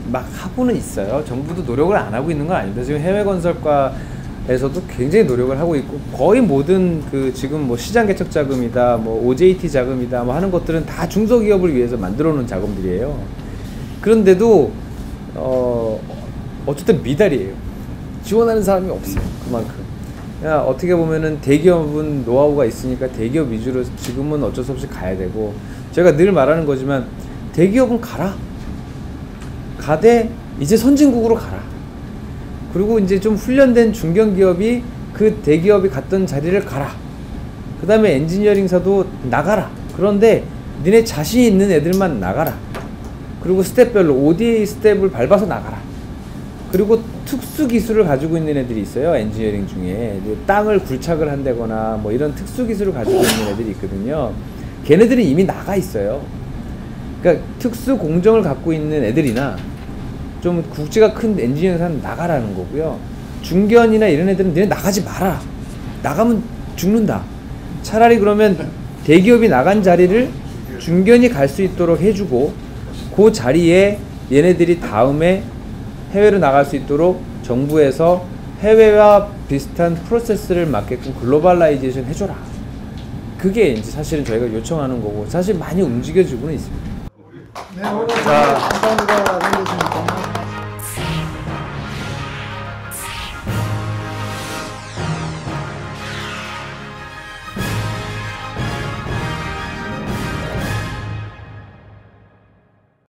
막 하고는 있어요. 정부도 노력을 안 하고 있는 건 아닙니다. 지금 해외 건설과에서도 굉장히 노력을 하고 있고, 거의 모든 지금 뭐 시장 개척 자금이다, 뭐 OJT 자금이다, 뭐 하는 것들은 다 중소기업을 위해서 만들어 놓은 자금들이에요. 그런데도 어쨌든 미달이에요. 지원하는 사람이 없어요. 그만큼. 어떻게 보면은 대기업은 노하우가 있으니까 대기업 위주로 지금은 어쩔 수 없이 가야 되고, 제가 늘 말하는 거지만 대기업은 가되 이제 선진국으로 가라. 그리고 이제 좀 훈련된 중견기업이 그 대기업이 갔던 자리를 가라. 그 다음에 엔지니어링사도 나가라. 그런데 니네 자신 있는 애들만 나가라. 그리고 스텝별로 ODA 스텝을 밟아서 나가라. 그리고 특수 기술을 가지고 있는 애들이 있어요. 엔지니어링 중에 땅을 굴착을 한다거나 뭐 이런 특수 기술을 가지고 있는 애들이 있거든요. 걔네들은 이미 나가 있어요. 그러니까 특수 공정을 갖고 있는 애들이나 좀 국지가 큰 엔지니어링사는 나가라는 거고요. 중견이나 이런 애들은 너네 나가지 마라. 나가면 죽는다. 차라리 그러면 대기업이 나간 자리를 중견이 갈 수 있도록 해주고, 그 자리에 얘네들이 다음에 해외로 나갈 수 있도록 정부에서 해외와 비슷한 프로세스를 맞게끔 글로벌라이제이션 해줘라. 그게 이제 사실은 저희가 요청하는 거고, 사실 많이 움직여주고는 있습니다. 네, 오늘 감사합니다.